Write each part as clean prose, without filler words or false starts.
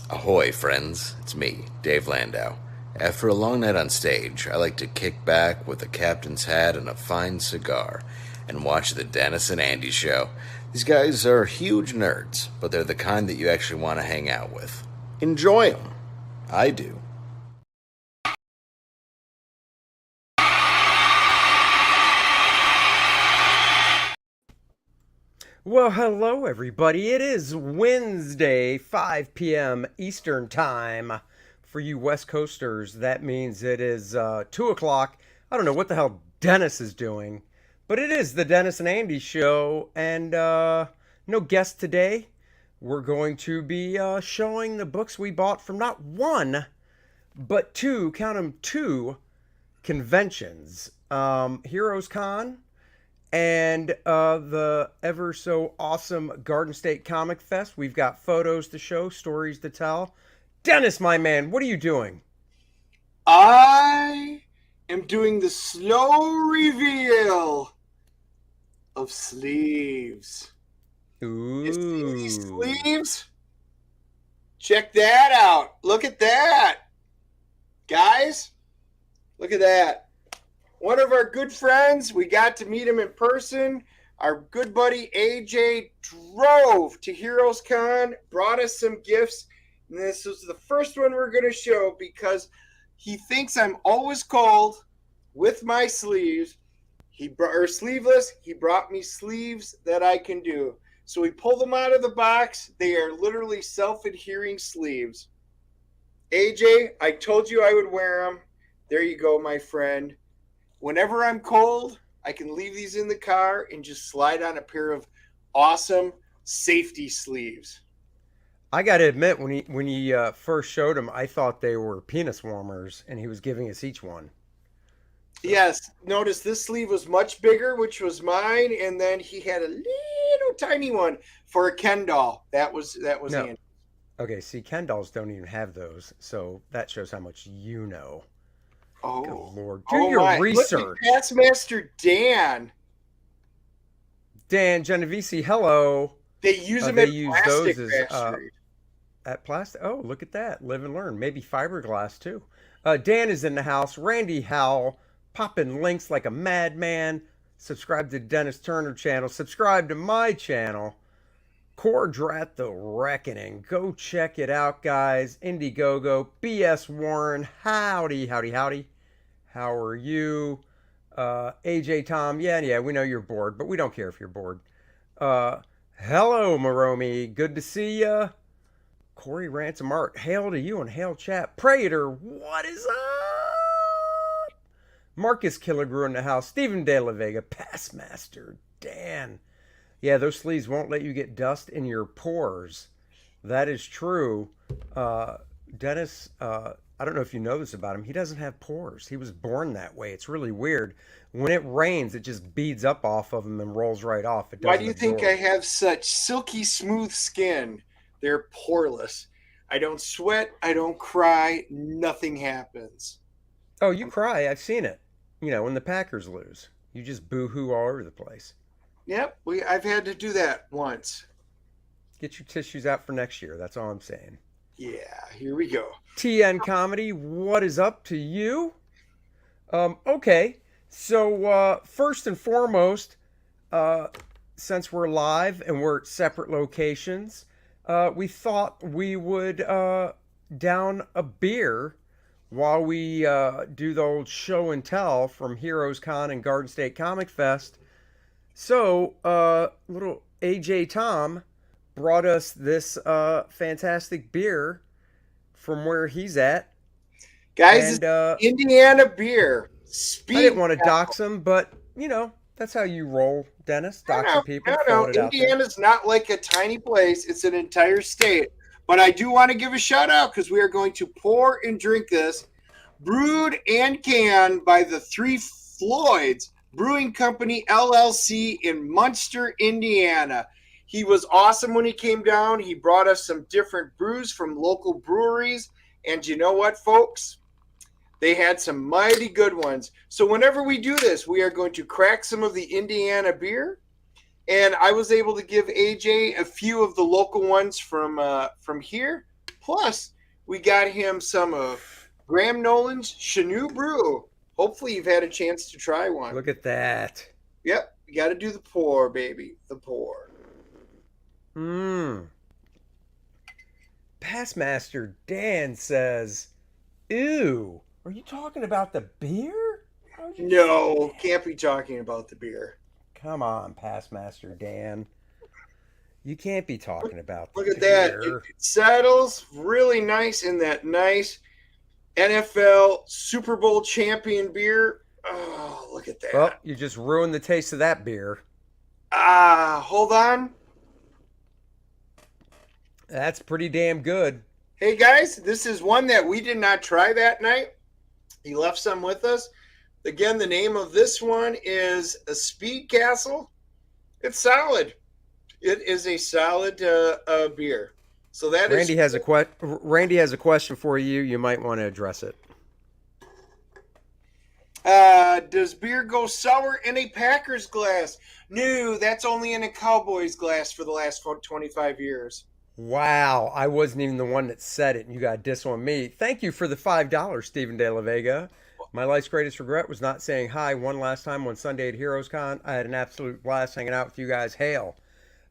Ahoy, friends. It's me, Dave Landau. After a long night on stage, I like to kick back with a captain's hat and a fine cigar and watch the Dennis and Andy show. These guys are huge nerds, but they're the kind that you actually want to hang out with. Enjoy them. I do. Well, hello, everybody. It is Wednesday, 5 p.m. Eastern Time. For you West Coasters, that means it is 2 o'clock. I don't know what the hell Dennis is doing, but it is the Dennis and Andy show, and no guest today. We're going to be showing the books we bought from not one, but two, count them, two conventions. HeroesCon and the ever so awesome Garden State Comic Fest. We've got photos to show, stories to tell. Dennis, my man, what are you doing? I am doing the slow reveal of sleeves. Ooh. You see these sleeves? Check that out. Look at that. Guys, look at that. One of our good friends, we got to meet him in person. Our good buddy AJ drove to HeroesCon, brought us some gifts. And this was the first one we're going to show because he thinks I'm always cold with my sleeves. Sleeveless. He brought me sleeves that I can do. So we pulled them out of the box. They are literally self-adhering sleeves. AJ, I told you I would wear them. There you go, my friend. Whenever I'm cold, I can leave these in the car and just slide on a pair of awesome safety sleeves. I got to admit, when he first showed them, I thought they were penis warmers, and he was giving us each one. So. Yes, notice this sleeve was much bigger, which was mine, and then he had a little tiny one for a Ken doll. That was no. Handy. Okay, see, Ken dolls don't even have those, so that shows how much you know. Oh, good Lord. Do your research. Taskmaster Dan. Dan Genovese, hello. They use them at plastic. Oh, look at that. Live and learn. Maybe fiberglass, too. Dan is in the house. Randy Howell, popping links like a madman. Subscribe to Dennis Turner channel. Subscribe to my channel. Kor-Drath The Reckoning. Go check it out, guys. Indiegogo. BS Warren. Howdy, howdy, howdy. How are you? AJ Tom. Yeah, we know you're bored, but we don't care if you're bored. Hello, Maromi. Good to see ya. Corey Ransom Art. Hail to you and hail chat. Prater, what is up? Marcus Killigrew in the house. Stephen De La Vega. Passmaster. Dan. Yeah, those sleeves won't let you get dust in your pores. That is true. Dennis, I don't know if you know this about him. He doesn't have pores. He was born that way. It's really weird. When it rains, it just beads up off of him and rolls right off. Why do you think I have such silky smooth skin? They're poreless. I don't sweat. I don't cry. Nothing happens. Oh, you cry. I've seen it. You know, when the Packers lose. You just boo-hoo all over the place. Yep, I've had to do that once. Get your tissues out for next year. That's all I'm saying. Yeah, here we go. TN Comedy, what is up to you? Okay, so first and foremost, since we're live and we're at separate locations, we thought we would down a beer while we do the old show and tell from HeroesCon and Garden State Comic Fest. So, little AJ Tom brought us this fantastic beer from where he's at. Guys, and, Indiana beer. I didn't want to dox him, but, you know, that's how you roll, Dennis. Doxing people. No. Indiana's not like a tiny place. It's an entire state. But I do want to give a shout out because we are going to pour and drink this. Brewed and canned by the Three Floyds Brewing Company, LLC in Munster, Indiana. He was awesome when he came down. He brought us some different brews from local breweries. And you know what, folks? They had some mighty good ones. So whenever we do this, we are going to crack some of the Indiana beer, And I was able to give AJ a few of the local ones from here. Plus, we got him some of Graham Nolan's Chinook Brew. Hopefully, you've had a chance to try one. Look at that. Yep, you got to do the pour, baby. The pour. Passmaster Dan says, "Ew, are you talking about the beer?" No, can't be talking about the beer. Come on, Passmaster Dan. You can't be talking about the Look at beer. that. It settles really nice in that nice NFL Super Bowl champion beer. Oh, look at that. Well, you just ruined the taste of that beer. Hold on. That's pretty damn good. Hey, guys, this is one that we did not try that night. He left some with us. Again, the name of this one is a Speed Castle. It's solid. It is a solid beer. So that Randy has a question for you. You might want to address it. Does beer go sour in a Packers glass? No, that's only in a Cowboys glass for the last 25 years. Wow, I wasn't even the one that said it, and you got diss on me. Thank you for the $5, Stephen De La Vega. My life's greatest regret was not saying hi one last time on Sunday at HeroesCon. I had an absolute blast hanging out with you guys. Hail.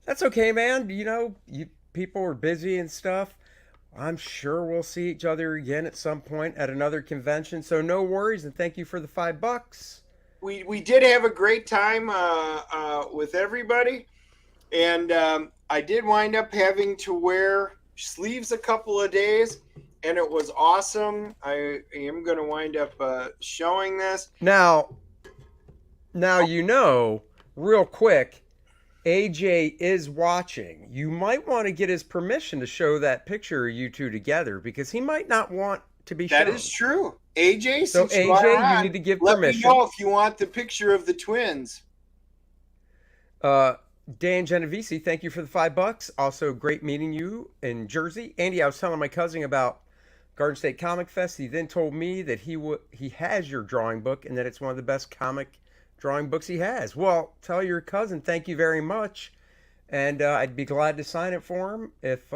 That's okay, man. You know, you people are busy and stuff. I'm sure we'll see each other again at some point at another convention. So no worries, and thank you for the $5. We did have a great time with everybody, and I did wind up having to wear sleeves a couple of days, and it was awesome. I am going to wind up showing this. Now, you know, real quick, AJ is watching. You might want to get his permission to show that picture of you two together because he might not want to be shown. That is true. AJ, so AJ, you need to give permission. Let me know if you want the picture of the twins. Dan Genovese, thank you for the $5. Also, great meeting you in Jersey. Andy, I was telling my cousin about Garden State Comic Fest. He then told me that he has your drawing book and that it's one of the best comic drawing books he has. Well, tell your cousin thank you very much, and I'd be glad to sign it for him if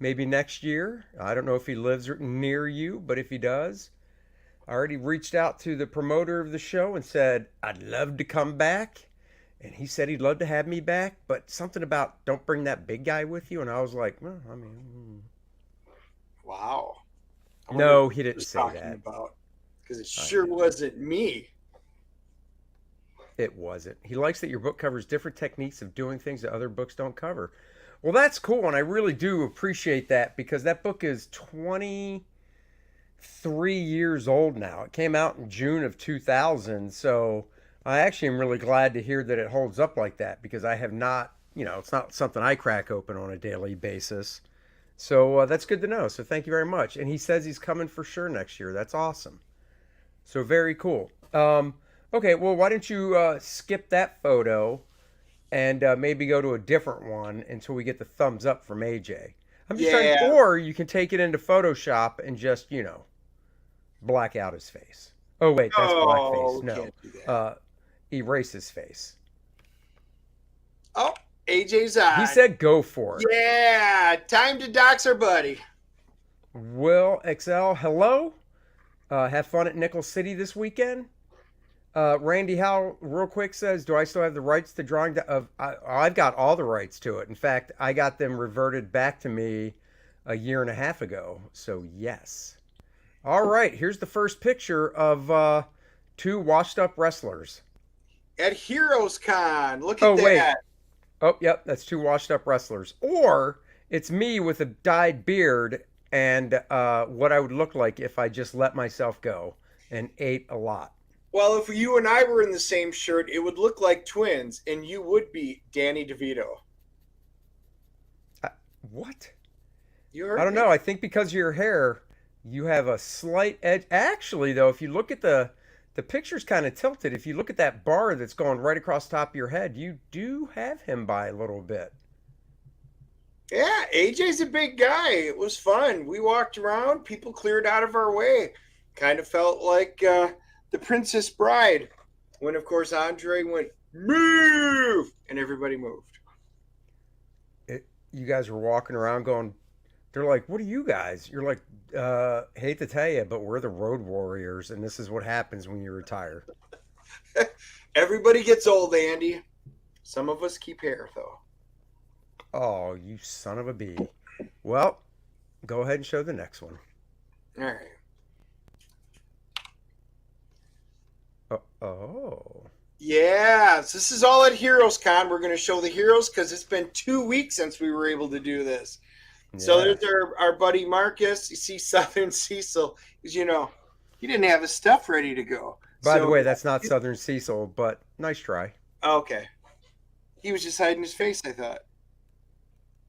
maybe next year. I don't know if he lives near you, but if he does, I already reached out to the promoter of the show and said I'd love to come back, and he said he'd love to have me back, but something about don't bring that big guy with you, and I was like, well, I mean, wow. No, he didn't say that. Because it sure wasn't me. It wasn't. He likes that your book covers different techniques of doing things that other books don't cover. Well, that's cool, and I really do appreciate that because that book is 23 years old now. It came out in June of 2000, so I actually am really glad to hear that it holds up like that because I have not, it's not something I crack open on a daily basis. So that's good to know. So thank you very much. And he says he's coming for sure next year. That's awesome. So very cool. Okay, well, why don't you skip that photo and maybe go to a different one until we get the thumbs up from AJ. I'm just trying, or you can take it into Photoshop and just, black out his face. Oh, wait, that's blackface. No, erase his face. Oh, AJ's on. He said go for it. Yeah, time to dox our buddy. Will XL, hello. Have fun at Nickel City this weekend. Randy Howell, real quick, says, do I still have the rights to drawing? I've got all the rights to it. In fact, I got them reverted back to me a year and a half ago. So, yes. All right, here's the first picture of two washed-up wrestlers. At HeroesCon. Look at that. Wait. Oh, yep, that's two washed-up wrestlers. Or it's me with a dyed beard and what I would look like if I just let myself go and ate a lot. Well, if you and I were in the same shirt, it would look like twins, and you would be Danny DeVito. What? You heard I don't know. I think because of your hair, you have a slight edge. Actually, though, if you look at the picture's kind of tilted. If you look at that bar that's going right across the top of your head, you do have him by a little bit. Yeah, AJ's a big guy. It was fun. We walked around. People cleared out of our way. Kind of felt like... The Princess Bride. when, of course, Andre went, move, and everybody moved. You guys were walking around going, they're like, what are you guys? You're like, hate to tell you, but we're the road warriors, and this is what happens when you retire. Everybody gets old, Andy. Some of us keep hair, though. Oh, you son of a bee. Well, go ahead and show the next one. All right. Oh. Yeah, so this is all at HeroesCon. We're going to show the heroes because it's been 2 weeks since we were able to do this. Yeah. So there's our buddy Marcus. You see Southern Cecil, because, he didn't have his stuff ready to go. By the way, that's not Southern Cecil, but nice try. Okay. He was just hiding his face, I thought.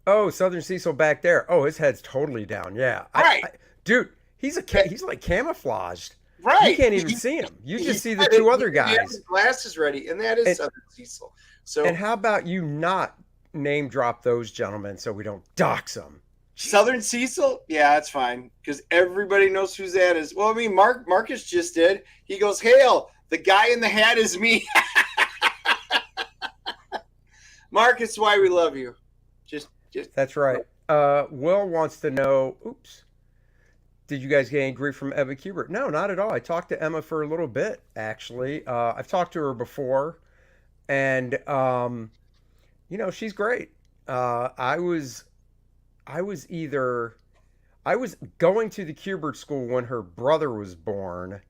Oh, Southern Cecil back there. Oh, his head's totally down. Yeah. Right. Dude, he's like camouflaged. Right. You can't even see him. You just see the two other guys. He has his glasses ready, and that is Southern Cecil. So, and how about you not name drop those gentlemen so we don't dox them? Southern Cecil? Yeah, that's fine, because everybody knows who that is. Well, I mean, Marcus just did. He goes, hail, the guy in the hat is me. Marcus, why we love you. Just. That's right. Will wants to know, oops, did you guys get any grief from Emma Kubert? No, not at all. I talked to Emma for a little bit, actually. I've talked to her before, and, she's great. I was going to the Kubert school when her brother was born,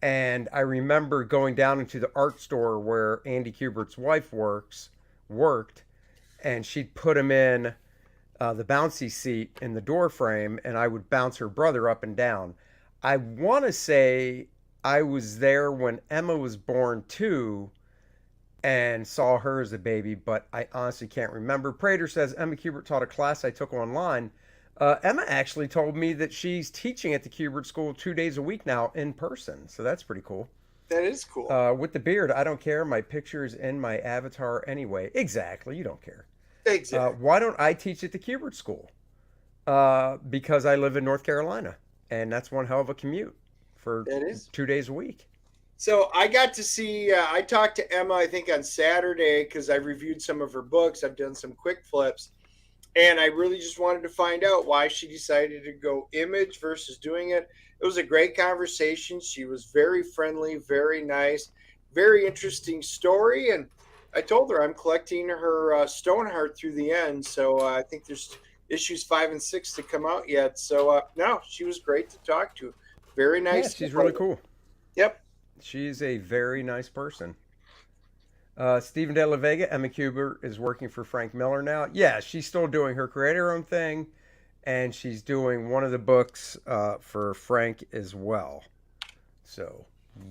and I remember going down into the art store where Andy Kubert's wife worked, and she'd put him in the bouncy seat in the door frame, and I would bounce her brother up and down. I want to say I was there when Emma was born too, and saw her as a baby, but I honestly can't remember. Prater says Emma Kubert taught a class I took online. Emma actually told me that she's teaching at the Kubert School 2 days a week now in person, so that's pretty cool. That is cool. With the beard, I don't care. My picture's in my avatar anyway. Exactly, you don't care. Exactly. Why don't I teach at the Kubert School? Because I live in North Carolina, and that's one hell of a commute for 2 days a week. So I got to see, I talked to Emma, I think on Saturday, because I reviewed some of her books. I've done some quick flips. And I really just wanted to find out why she decided to go image versus doing it. It was a great conversation. She was very friendly, very nice, very interesting story. And I told her I'm collecting her Stoneheart through the end. So I think there's issues 5 and 6 to come out yet. So no, she was great to talk to. Very nice. Yeah, she's really cool. Yep. She's a very nice person. Stephen De La Vega, Emma Kubert is working for Frank Miller now. Yeah, she's still doing her creator-owned thing, and she's doing one of the books for Frank as well. So,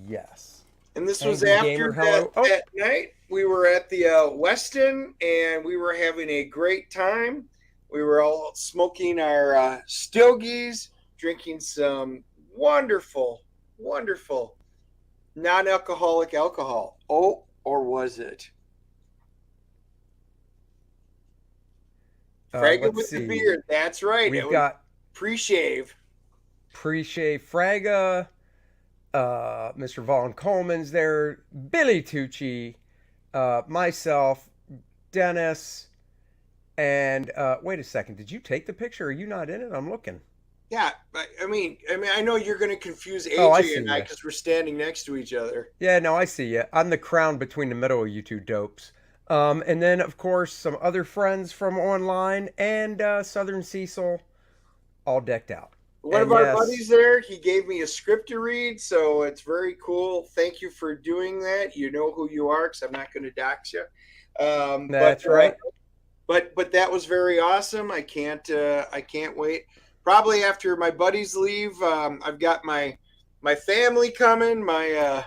yes. And this was after that night. We were at the Westin, and we were having a great time. We were all smoking our stogies, drinking some wonderful, wonderful non-alcoholic alcohol. Oh, or was it? Fraga with the beard. That's right. We've got pre-shave. Pre-shave Fraga. Mr. Vaughn Coleman's there. Billy Tucci. Myself. Dennis. And wait a second. Did you take the picture? Are you not in it? I'm looking. Yeah, I mean, I know you're going to confuse AJ and I because we're standing next to each other. Yeah, no, I see you. I'm the crown between the middle of you two dopes. And then, of course, some other friends from online and Southern Cecil, all decked out. One of our buddies there, he gave me a script to read, so it's very cool. Thank you for doing that. You know who you are because I'm not going to dox you. That's right. But that was very awesome. I can't wait. Probably after my buddies leave, I've got my family coming, my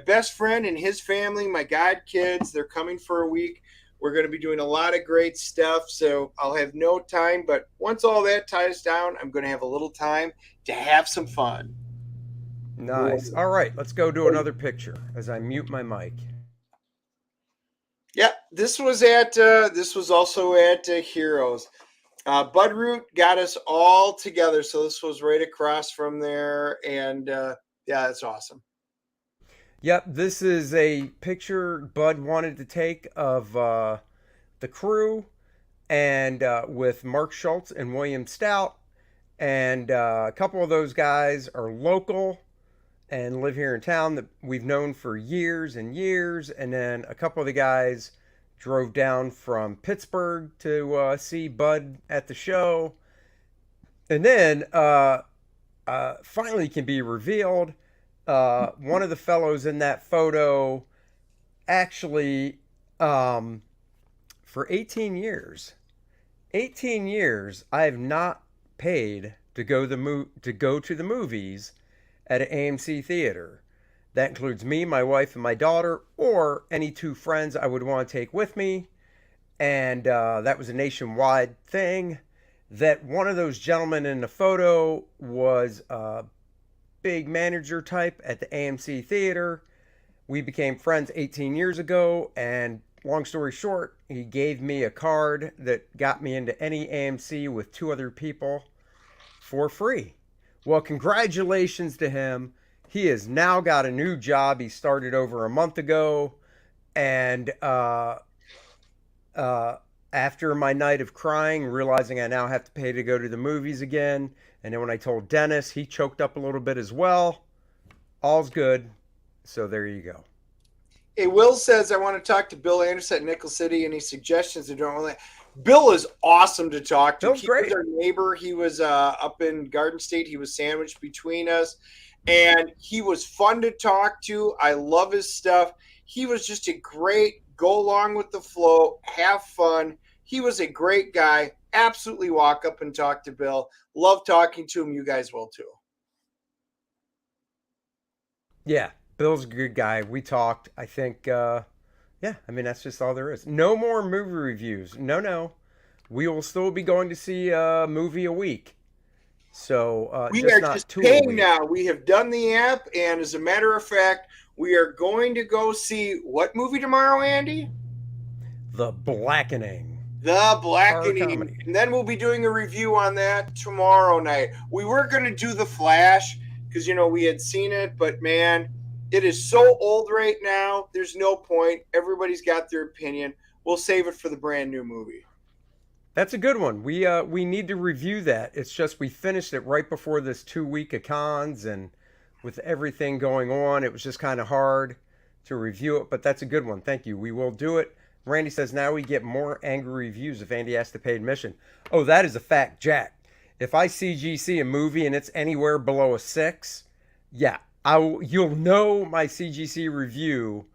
best friend and his family, my god kids. They're coming for a week. We're going to be doing a lot of great stuff, so I'll have no time. But once all that ties down, I'm going to have a little time to have some fun. Nice. All right, let's go do another picture as I mute my mic. Yeah, this was also at Heroes. Budroot got us all together, so this was right across from there, and yeah, that's awesome. Yep, this is a picture Bud wanted to take of the crew and with Mark Schultz and William Stout. And a couple of those guys are local and live here in town that we've known for years and years. And then a couple of the guys drove down from Pittsburgh to see Bud at the show. And then finally can be revealed. One of the fellows in that photo actually, for 18 years, I have not paid to go to the movies at an AMC theater. That includes me, my wife, and my daughter, or any two friends I would want to take with me. And that was a nationwide thing. That one of those gentlemen in the photo was a big manager type at the AMC theater. We became friends 18 years ago, and long story short, he gave me a card that got me into any AMC with two other people for free. Well, congratulations to him. He has now got a new job. He started over a month ago, and after my night of crying, realizing I now have to pay to go to the movies again, and then when I told Dennis, he choked up a little bit as well. All's good. So there you go. Hey, Will says, I want to talk to Bill Anderson at Nickel City. Any suggestions? I don't really. Bill is awesome to talk to. Bill's he great. was our neighbor. He was up in Garden State. He was sandwiched between us, and he was fun to talk to. I love his stuff. He was just a great go along with the flow, have fun. He was a great guy. Absolutely walk up and talk to Bill. Love talking to him. You guys will too. Yeah, Bill's a good guy. We talked. I think, yeah, I mean, that's just all there is. No more movie reviews. No. We will still be going to see a movie a week. So we just are not just two a paying week. now. We have done the app, and as a matter of fact, we are going to go see what movie tomorrow, Andy? The Blackening. The Horror Blackening. comedy. And then we'll be doing a review on that tomorrow night. We were going to do The Flash because, we had seen it, but man, it is so old right now. There's no point. Everybody's got their opinion. We'll save it for the brand new movie. That's a good one. We need to review that. It's just we finished it right before this 2 week of cons, and with everything going on, it was just kind of hard to review it. But that's a good one. Thank you. We will do it. Randy says now we get more angry reviews if Andy has to pay admission. Oh, that is a fact, Jack. If I CGC a movie and it's anywhere below a 6, yeah, you'll know my CGC review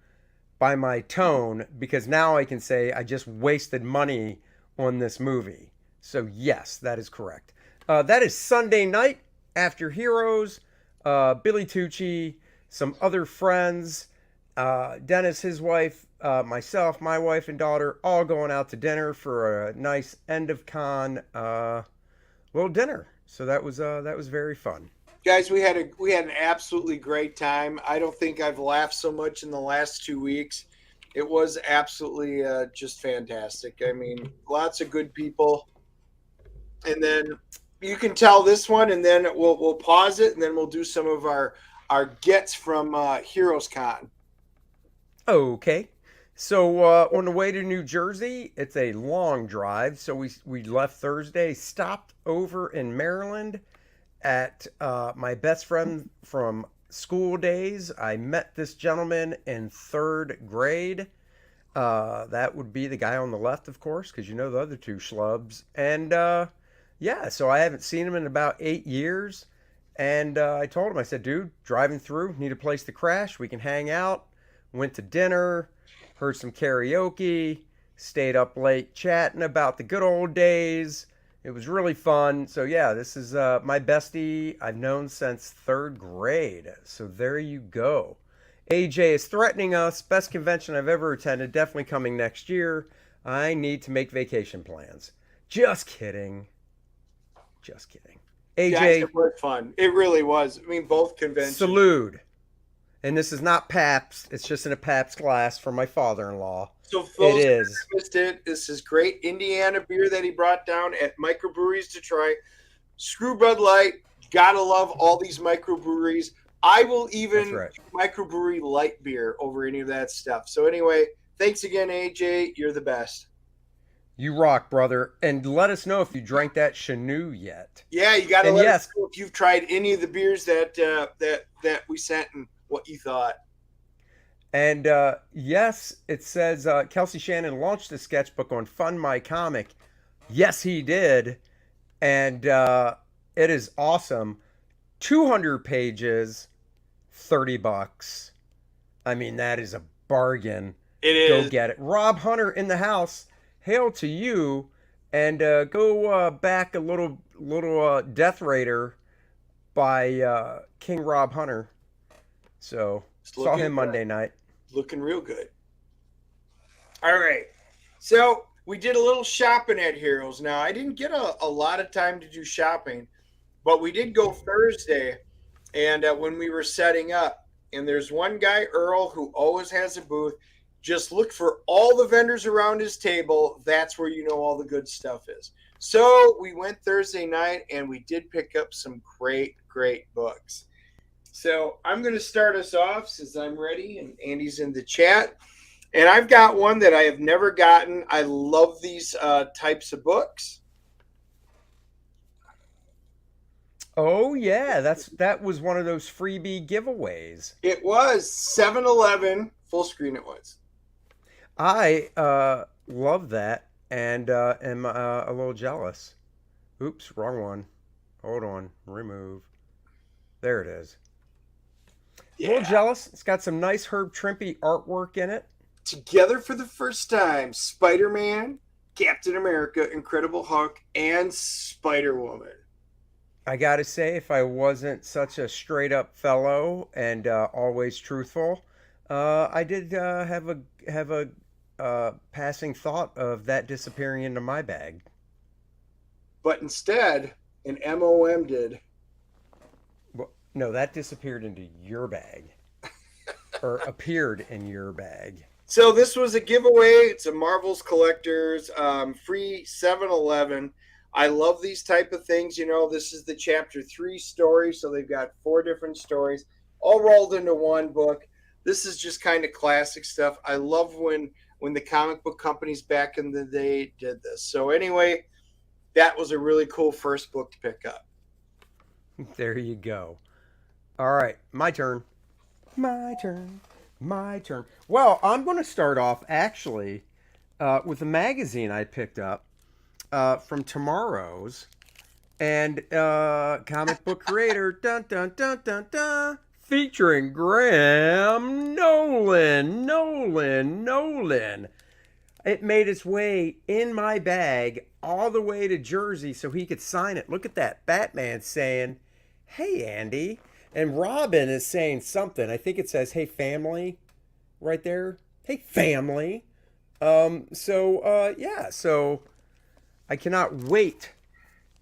by my tone, because now I can say I just wasted money on this movie. So yes, that is correct. That is Sunday night after Heroes. Billy Tucci, some other friends, Dennis, his wife, myself, my wife and daughter, all going out to dinner for a nice end of con little dinner. So that was very fun. Guys, we had an absolutely great time. I don't think I've laughed so much in the last 2 weeks. It was absolutely just fantastic. I mean, lots of good people. And then you can tell this one, and then we'll pause it, and then we'll do some of our gets from HeroesCon. Okay. So on the way to New Jersey, it's a long drive. So we left Thursday, stopped over in Maryland at my best friend from school days. I met this gentleman in 3rd grade. That would be the guy on the left, of course, because the other two schlubs. And yeah, so I haven't seen him in about 8 years. And I told him, I said, dude, driving through, need a place to crash. We can hang out. Went to dinner, heard some karaoke, stayed up late chatting about the good old days. It was really fun. So yeah, this is my bestie I've known since 3rd grade. So there you go. AJ is threatening us. Best convention I've ever attended. Definitely coming next year. I need to make vacation plans. Just kidding. Just kidding. AJ. Guys, it was fun. It really was. I mean, both conventions. Salute. And this is not Pabst. It's just in a Pabst glass for my father-in-law. So folks, it is. Missed it. This is great Indiana beer that he brought down at microbreweries to try. Screw Bud Light. Gotta love all these microbreweries. I will That's even right. microbrewery light beer over any of that stuff. So anyway, thanks again, AJ. You're the best. You rock, brother. And let us know if you drank that Chanu yet. Yeah, you got to And let us yes, know if you've tried any of the beers that we sent and what you thought. and yes, it says Kelsey Shannon launched the sketchbook on Fund My Comic. Yes, he did. And it is awesome. 200 pages, $30. I mean, that is a bargain. It Go is. get it. Rob Hunter in the house. Hail to you. And go back a little Death Raider by King Rob Hunter. So It's saw looking him good. Monday night. Looking real good. All right. So we did a little shopping at Heroes. Now, I didn't get a lot of time to do shopping, but we did go Thursday. And when we were setting up, and there's one guy, Earl, who always has a booth. Just look for all the vendors around his table. That's where you know all the good stuff is. So we went Thursday night, and we did pick up some great, great books. So I'm going to start us off since I'm ready, and Andy's in the chat. And I've got one that I have never gotten. I love these types of books. Oh yeah, that was one of those freebie giveaways. It was 7-Eleven full screen. It was. I love that and am a little jealous. Oops, wrong one. Hold on, remove. There it is. A little Yeah. jealous. It's got some nice Herb Trimpe artwork in it. Together for the first time, Spider-Man, Captain America, Incredible Hulk, and Spider-Woman. I gotta say, if I wasn't such a straight up fellow and always truthful, I did have a passing thought of that disappearing into my bag. But instead, an MOM did. Well, no, that disappeared into your bag, or appeared in your bag. So this was a giveaway. It's a Marvel's Collectors free 7-Eleven. I love these type of things. You know, this is the chapter 3 story, so they've got 4 different stories all rolled into one book. This is just kind of classic stuff. I love when the comic book companies back in the day did this. So anyway, that was a really cool first book to pick up. There you go. All right, my turn. My turn. My turn. Well, I'm going to start off actually with a magazine I picked up from Tomorrow's and comic book creator dun dun dun dun dun featuring Graham Nolan. It made its way in my bag all the way to Jersey so he could sign it. Look at that. Batman saying, "Hey, Andy." And Robin is saying something. I think it says, "Hey, family," right there. Hey, family. So I cannot wait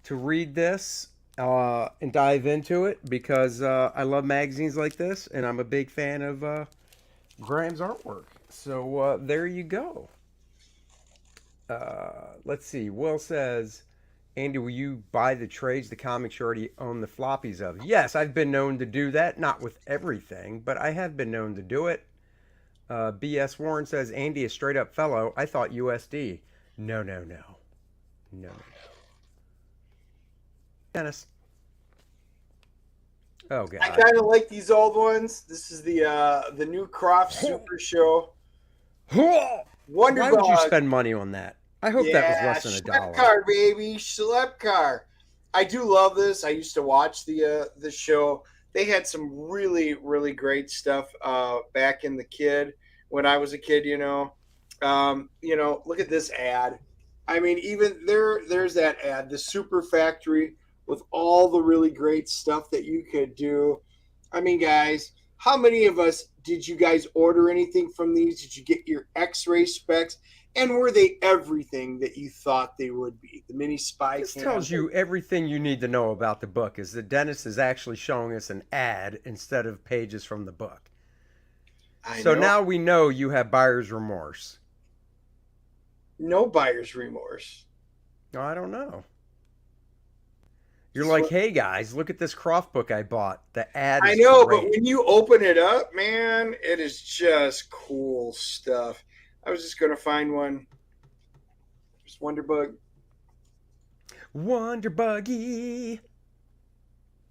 to read this and dive into it because I love magazines like this and I'm a big fan of Graham's artwork. So there you go. Let's see. Will says, "Andy, will you buy the trades, the comics you already own the floppies of?" Yes, I've been known to do that. Not with everything, but I have been known to do it. BS Warren says, "Andy, a straight up fellow. I thought USD. No. Dennis. Oh, I God. kind of like these old ones. This is the new Croft Super Show. Wonder Why would you Dog. spend money on that? I hope that was less than Schlep $1. car, baby, Schlep car. I do love this. I used to watch the show. They had some really, really great stuff back in the kid when I was a kid. Look at this ad. I mean, even there's that ad, the Super Factory with all the really great stuff that you could do. I mean, guys, how many of us did you guys order anything from these? Did you get your X-ray specs? And were they everything that you thought they would be? The mini spy This cam. tells you everything you need to know about the book is that Dennis is actually showing us an ad instead of pages from the book. So now we know you have buyer's remorse. No buyer's remorse. No, I don't know. You're like, hey guys, look at this Croft book I bought. The ad I is know, great. but when you open it up, man, it is just cool stuff. I was just gonna find one. Just Wonderbug. Wonder Buggy.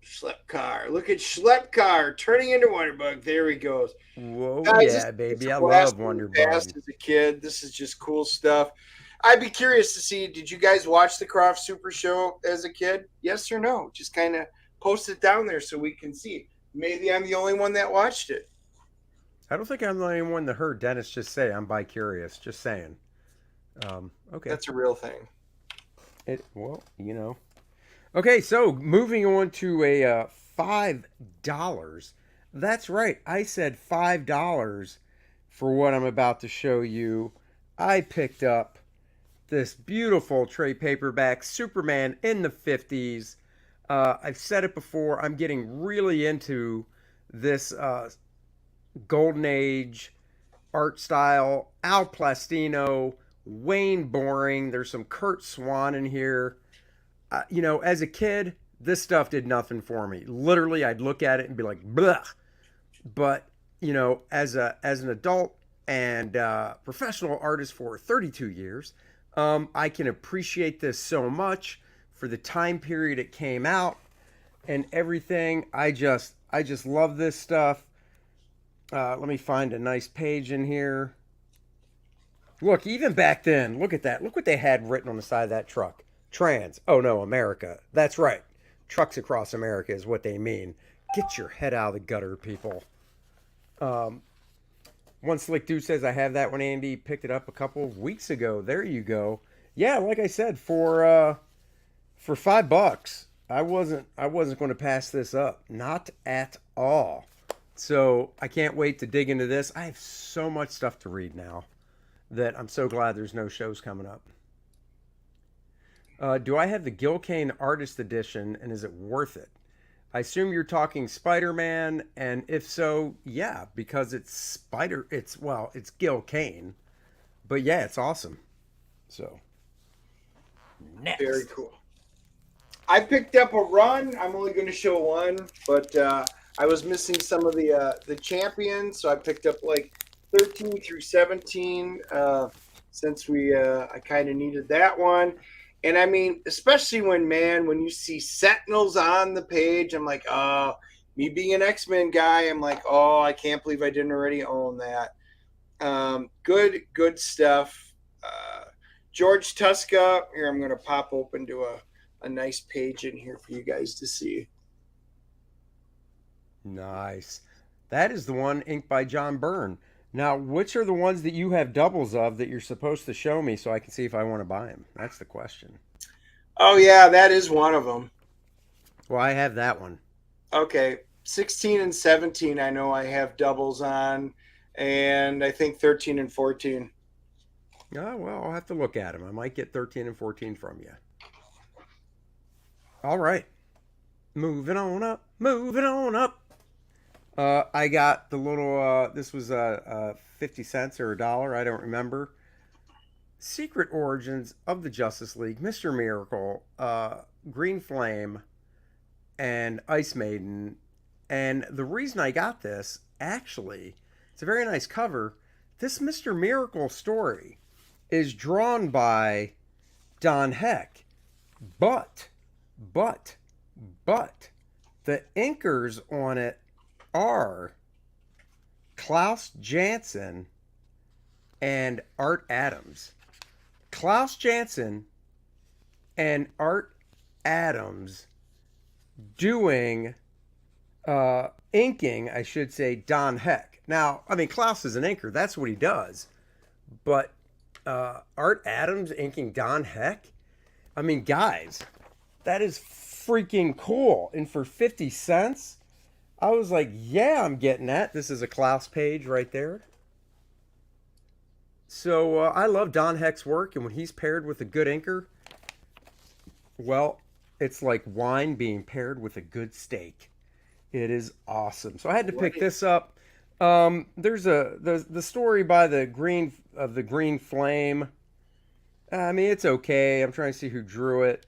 Schlepp car. Look at Schlepp car turning into Wonderbug. There he goes. Whoa, Guys, yeah, baby. I blast love Wonder from the past Bug. as a kid. This is just cool stuff. I'd be curious to see, did you guys watch the Croft Super Show as a kid? Yes or no? Just kind of post it down there so we can see. Maybe I'm the only one that watched it. I don't think I'm the only one that heard Dennis just say I'm bi-curious. Just saying. Okay. That's a real thing. Well, you know. Okay, so moving on to a $5. That's right. I said $5 for what I'm about to show you. I picked up this beautiful trade paperback, Superman in the 50s. I've said it before. I'm getting really into this Golden Age art style. Al Plastino, Wayne Boring. There's some Kurt Swan in here. You know, as a kid, this stuff did nothing for me. Literally, I'd look at it and be like, bleh. But, you know, as an adult and professional artist for 32 years, I can appreciate this so much for the time period it came out and everything. I just love this stuff. Let me find a nice page in here. Look, even back then, look at that. Look what they had written on the side of that truck. Trans. Oh no, America. That's right. Trucks across America is what they mean. Get your head out of the gutter, people. One slick dude says I have that one. Andy picked it up a couple of weeks ago. There you go. Yeah, like I said, for $5, I wasn't going to pass this up. Not at all. So I can't wait to dig into this. I have so much stuff to read now that I'm so glad there's no shows coming up. Do I have the Gil Kane Artist Edition, and is it worth it? I assume you're talking Spider-Man, and if so, yeah, because it's Gil Kane. But yeah, it's awesome. So, next. Very cool. I picked up a run. I'm only going to show one, but I was missing some of the champions, so I picked up like 13 through 17 since I kind of needed that one. And I mean, especially when you see Sentinels on the page, I'm like, oh, me being an X-Men guy, I'm like, oh, I can't believe I didn't already own that. Good stuff. George Tuska, here, I'm going to pop open to a nice page in here for you guys to see. Nice. That is the one inked by John Byrne. Now, which are the ones that you have doubles of that you're supposed to show me so I can see if I want to buy them? That's the question. Oh, yeah, that is one of them. Well, I have that one. Okay. 16 and 17, I know I have doubles on, and I think 13 and 14. Oh, well, I'll have to look at them. I might get 13 and 14 from you. All right. Moving on up. I got the little, this was 50 cents or $1, I don't remember. Secret Origins of the Justice League, Mr. Miracle, Green Flame, and Ice Maiden. And the reason I got this, actually, it's a very nice cover. This Mr. Miracle story is drawn by Don Heck. But, the inkers on it are Klaus Janson and Art Adams. Klaus Janson and Art Adams doing inking, I should say, Don Heck. Now, I mean, Klaus is an inker. That's what he does. But Art Adams inking Don Heck? I mean, guys, that is freaking cool. And for 50 cents, I was like, yeah, I'm getting that. This is a Klaus page right there. So I love Don Heck's work, and when he's paired with a good inker, well, it's like wine being paired with a good steak. It is awesome. So I had to pick this up. There's the story by the Green Flame. I mean, it's okay. I'm trying to see who drew it.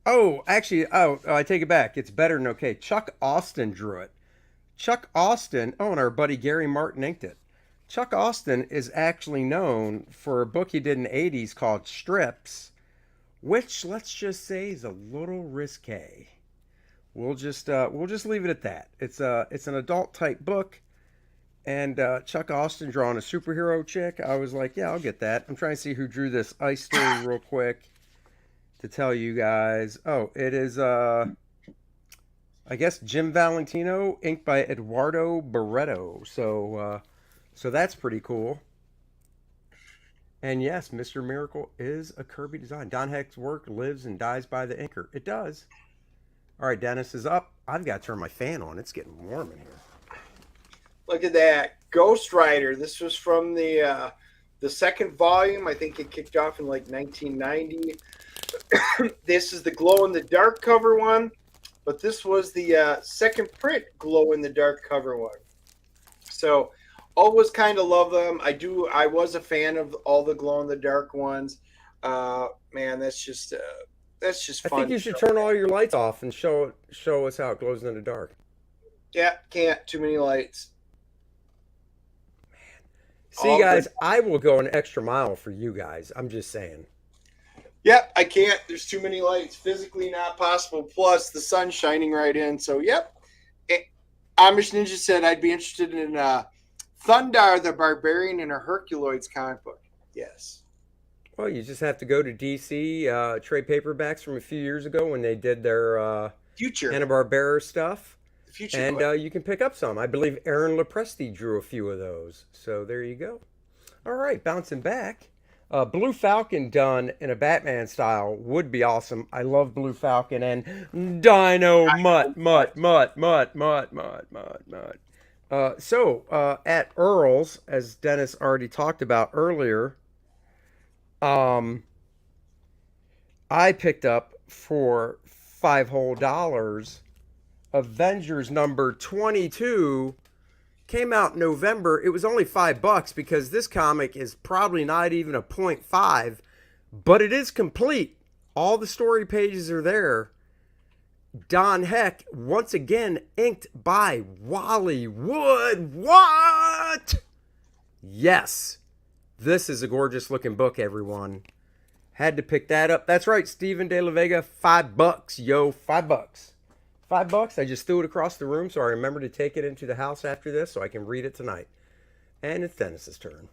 Oh, actually, I take it back. It's better than okay. Chuck Austin drew it. Chuck Austin, oh, and our buddy Gary Martin inked it. Chuck Austin is actually known for a book he did in the 80s called Strips, which let's just say is a little risque. We'll just leave it at that. It's an adult type book, and Chuck Austin drawing a superhero chick. I was like, yeah, I'll get that. I'm trying to see who drew this ice story real quick to tell you guys. Oh, it is I guess Jim Valentino, inked by Eduardo Barreto. So that's pretty cool. And yes, Mr. Miracle is a Kirby design. Don Heck's work lives and dies by the inker. It does. All right, Dennis is up. I've got to turn my fan on. It's getting warm in here. Look at that. Ghost Rider. This was from the second volume. I think it kicked off in like 1990. This is the glow in the dark cover one, but this was the second print glow in the dark cover one. So always kind of love them. I was a fan of all the glow in the dark ones. Man, that's just fun. I think you should turn all your lights off and show us how it glows in the dark. Yeah, can't. Too many lights. See, guys, I will go an extra mile for you guys. I'm just saying. Yep, I can't. There's too many lights. Physically not possible. Plus, the sun's shining right in. So, yep. Amish Ninja said I'd be interested in Thundar the Barbarian in a Herculoids comic book. Yes. Well, you just have to go to DC, trade paperbacks from a few years ago when they did their Future. Hanna-Barbera stuff. Future. And you can pick up some. I believe Aaron Lopresti drew a few of those. So there you go. All right, bouncing back. Blue Falcon done in a Batman style would be awesome. I love Blue Falcon and Dino Mutt. So at Earl's, as Dennis already talked about earlier, I picked up for $5 whole Avengers number 22. Came out in November. It was only $5 because this comic is probably not even a 0.5, but it is complete. All the story pages are there. Don Heck, once again, inked by Wally Wood. What? Yes. This is a gorgeous looking book, everyone. Had to pick that up. That's right, Steven De La Vega, $5, yo, $5. $5. I just threw it across the room, so I remember to take it into the house after this so I can read it tonight. And it's Dennis's turn.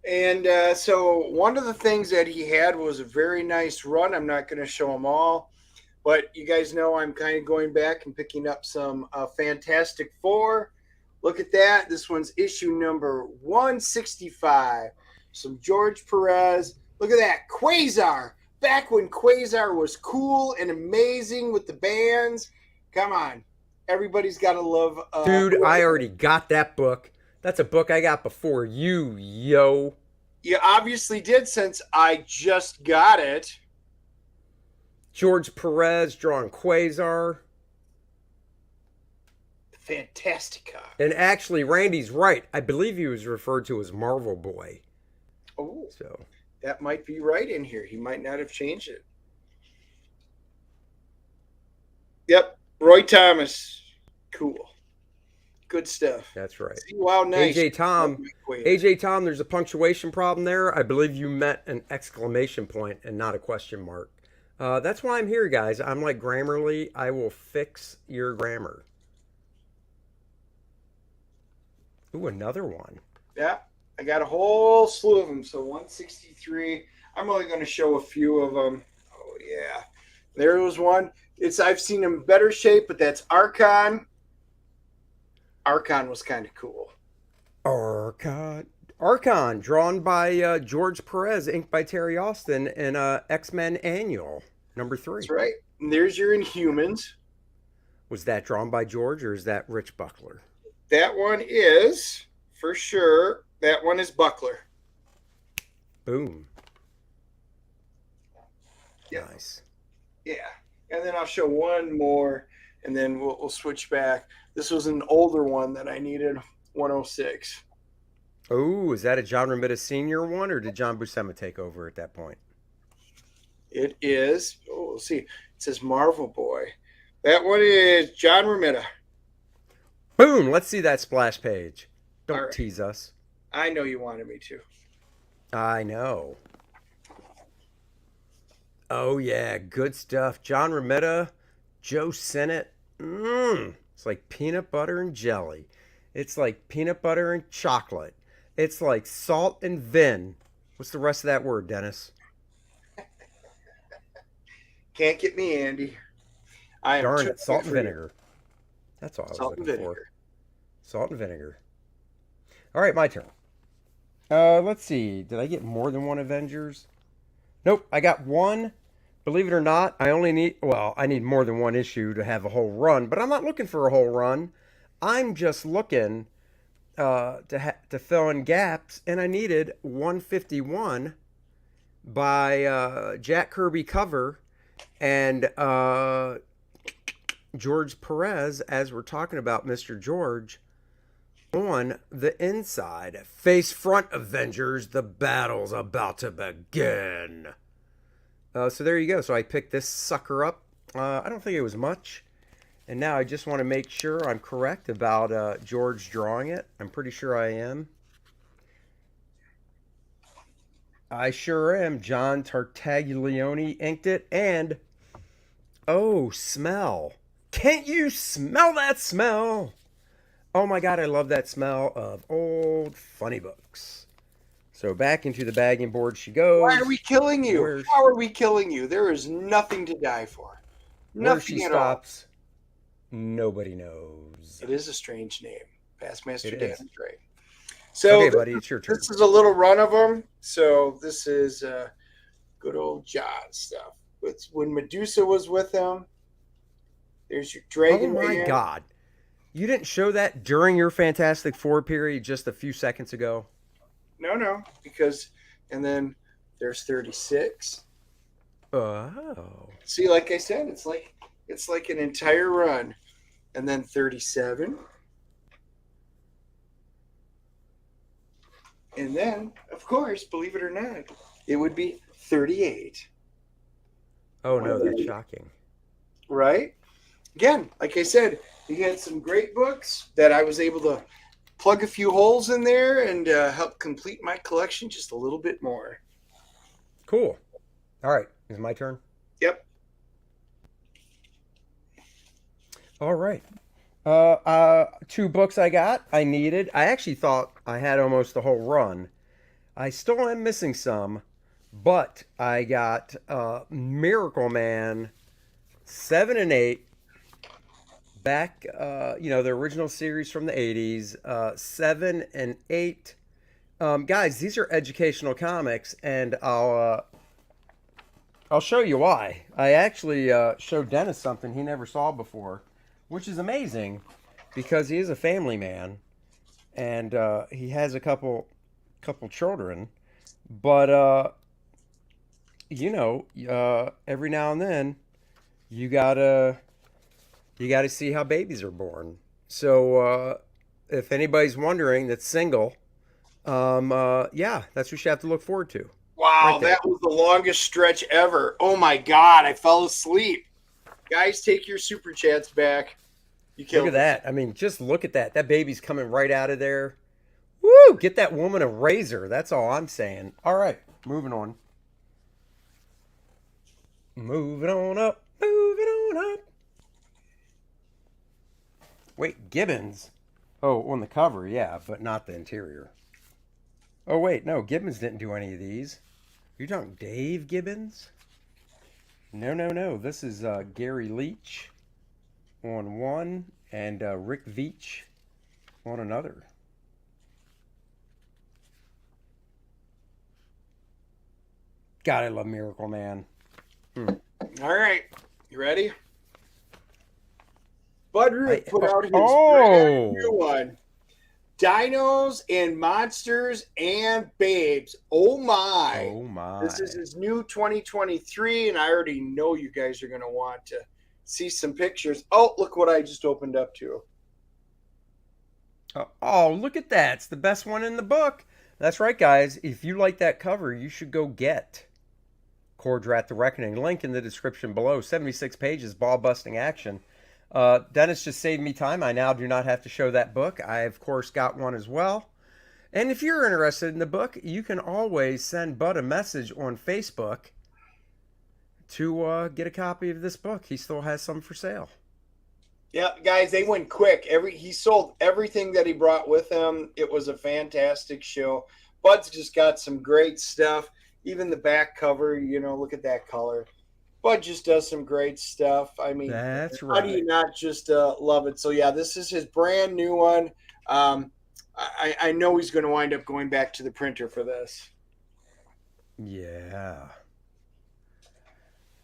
And so one of the things that he had was a very nice run. I'm not going to show them all, but you guys know I'm kind of going back and picking up some Fantastic Four. Look at that. This one's issue number 165. Some George Perez. Look at that. Quasar. Back when Quasar was cool and amazing with the bands. Come on. Everybody's got to love... Dude, I already got that book. That's a book I got before you, yo. You obviously did since I just got it. George Perez drawing Quasar. Fantastica. And actually, Randy's right. I believe he was referred to as Marvel Boy. Oh. So... that might be right in here. He might not have changed it. Yep. Roy Thomas. Cool. Good stuff. That's right. Wow, nice. AJ Tom, there's a punctuation problem there. I believe you meant an exclamation point and not a question mark. That's why I'm here, guys. I'm like Grammarly. I will fix your grammar. Ooh, another one. Yeah. I got a whole slew of them. So 163. I'm only going to show a few of them. Oh, yeah. There was one. I've seen him better shape, but that's Archon. Archon was kind of cool. Archon, drawn by George Perez, inked by Terry Austin, in X-Men Annual, number 3. That's right. And there's your Inhumans. Was that drawn by George, or is that Rich Buckler? That one is, for sure... that one is Buckler. Boom. Yep. Nice. Yeah. And then I'll show one more, and then we'll switch back. This was an older one that I needed, 106. Oh, is that a John Romita Sr. one, or did John Buscema take over at that point? It is. Oh, we'll see. It says Marvel Boy. That one is John Romita. Boom! Let's see that splash page. Don't All right. tease us. I know you wanted me to. I know. Oh, yeah. Good stuff. John Romita, Joe Sennett. It's like peanut butter and jelly. It's like peanut butter and chocolate. It's like salt and vin. What's the rest of that word, Dennis? Can't get me, Andy. I am Darn too it. Salt good and for you. vinegar. That's all I was Salt and looking vinegar. for. Salt and vinegar. All right, my turn. Let's see. Did I get more than one Avengers? Nope, I got one. Believe it or not, I need more than one issue to have a whole run, but I'm not looking for a whole run. I'm just looking to fill in gaps, and I needed 151 by Jack Kirby cover and George Perez, as we're talking about Mr. George, on the inside. Face front, Avengers, the battle's about to begin. So there you go. So I picked this sucker up. I don't think it was much. And now I just want to make sure I'm correct about George drawing it. I'm pretty sure I am. I sure am. John Tartaglione inked it. And, oh, smell. Can't you smell that smell? Oh my God, I love that smell of old funny books. So back into the bagging board she goes. Why are we killing you? How are we killing you? There is nothing to die for. Where she Nothing at stops, nobody knows. all. It is a strange name. Bassmaster It Dan is. is right. So Okay, buddy, it's your turn. this is a little run of them. So this is good old John stuff. It's when Medusa was with him. There's your Dragon Oh my Man. God. You didn't show that during your Fantastic Four period just a few seconds ago? No, because and then there's 36. Oh. See, like I said, it's like an entire run, and then 37, and then of course, believe it or not, it would be 38. Oh no, that's shocking. Right? Again, like I said, you had some great books that I was able to plug a few holes in there and help complete my collection just a little bit more. Cool. All right, is it my turn? Yep. All right. 2 books I needed. I actually thought I had almost the whole run. I still am missing some, but I got Miracle Man 7 and 8. Back, the original series from the 80s, 7 and 8. Guys, these are educational comics, and I'll show you why. I actually showed Dennis something he never saw before, which is amazing because he is a family man, and he has a couple children. But every now and then, you gotta see how babies are born. So if anybody's wondering that's single, that's what you have to look forward to. Wow, Right there. that was the longest stretch ever. Oh my God, I fell asleep. Guys, take your super chats back. You killed Look at that. I mean, just look at that. That baby's coming right out of there. Woo! Get that woman a razor. That's all I'm saying. All right, moving on. Moving on up. Moving on up. Wait, Gibbons. Oh, on the cover, yeah, but not the interior. Oh, wait, no, Gibbons didn't do any of these. You're talking Dave Gibbons? No. This is Gary Leach on one and Rick Veitch on another. God, I love Miracle Man. All right, you ready? Bud Root put out his Oh! brand new one. Dinos and Monsters and Babes. Oh my. Oh my. This is his new 2023, and I already know you guys are going to want to see some pictures. Oh, look what I just opened up to. Oh, look at that. It's the best one in the book. That's right, guys. If you like that cover, you should go get Kor-Drath, The Reckoning. Link in the description below. 76 pages, ball-busting action. Dennis just saved me time. I now do not have to show that book. I, of course, got one as well. And if you're interested in the book, you can always send Bud a message on Facebook to get a copy of this book. He still has some for sale. Yeah, guys, they went quick. He sold everything that he brought with him. It was a fantastic show. Bud's just got some great stuff. Even the back cover, look at that color. Bud just does some great stuff. I mean, that's right. How do you not just love it? So, yeah, this is his brand new one. I know he's going to wind up going back to the printer for this. Yeah.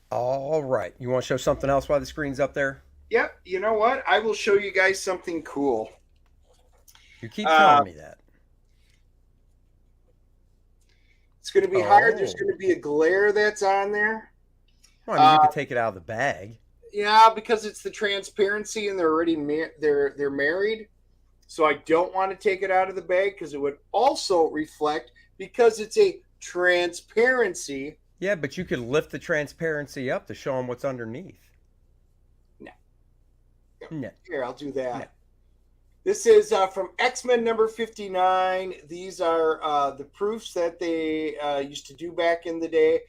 All right. You want to show something else while the screen's up there? Yep. You know what? I will show you guys something cool. You keep telling me that. It's going to be hard. There's going to be a glare that's on there. Well, I mean, you could take it out of the bag. Yeah, because it's the transparency and they're already they're married. So I don't want to take it out of the bag because it would also reflect because it's a transparency. Yeah, but you could lift the transparency up to show them what's underneath. No. Here, I'll do that. No. This is from X-Men number 59. These are the proofs that they used to do back in the day.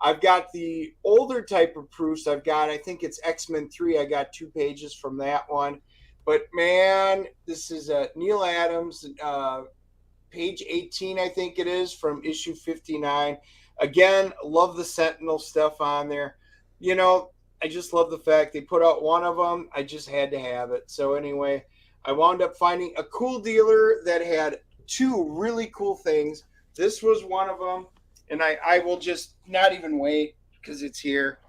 I've got the older type of proofs. I think it's X-Men 3. I got 2 pages from that one. But, man, this is Neil Adams, page 18, I think it is, from issue 59. Again, love the Sentinel stuff on there. I just love the fact they put out one of them. I just had to have it. So, anyway, I wound up finding a cool dealer that had 2 really cool things. This was one of them. And I will just not even wait because it's here.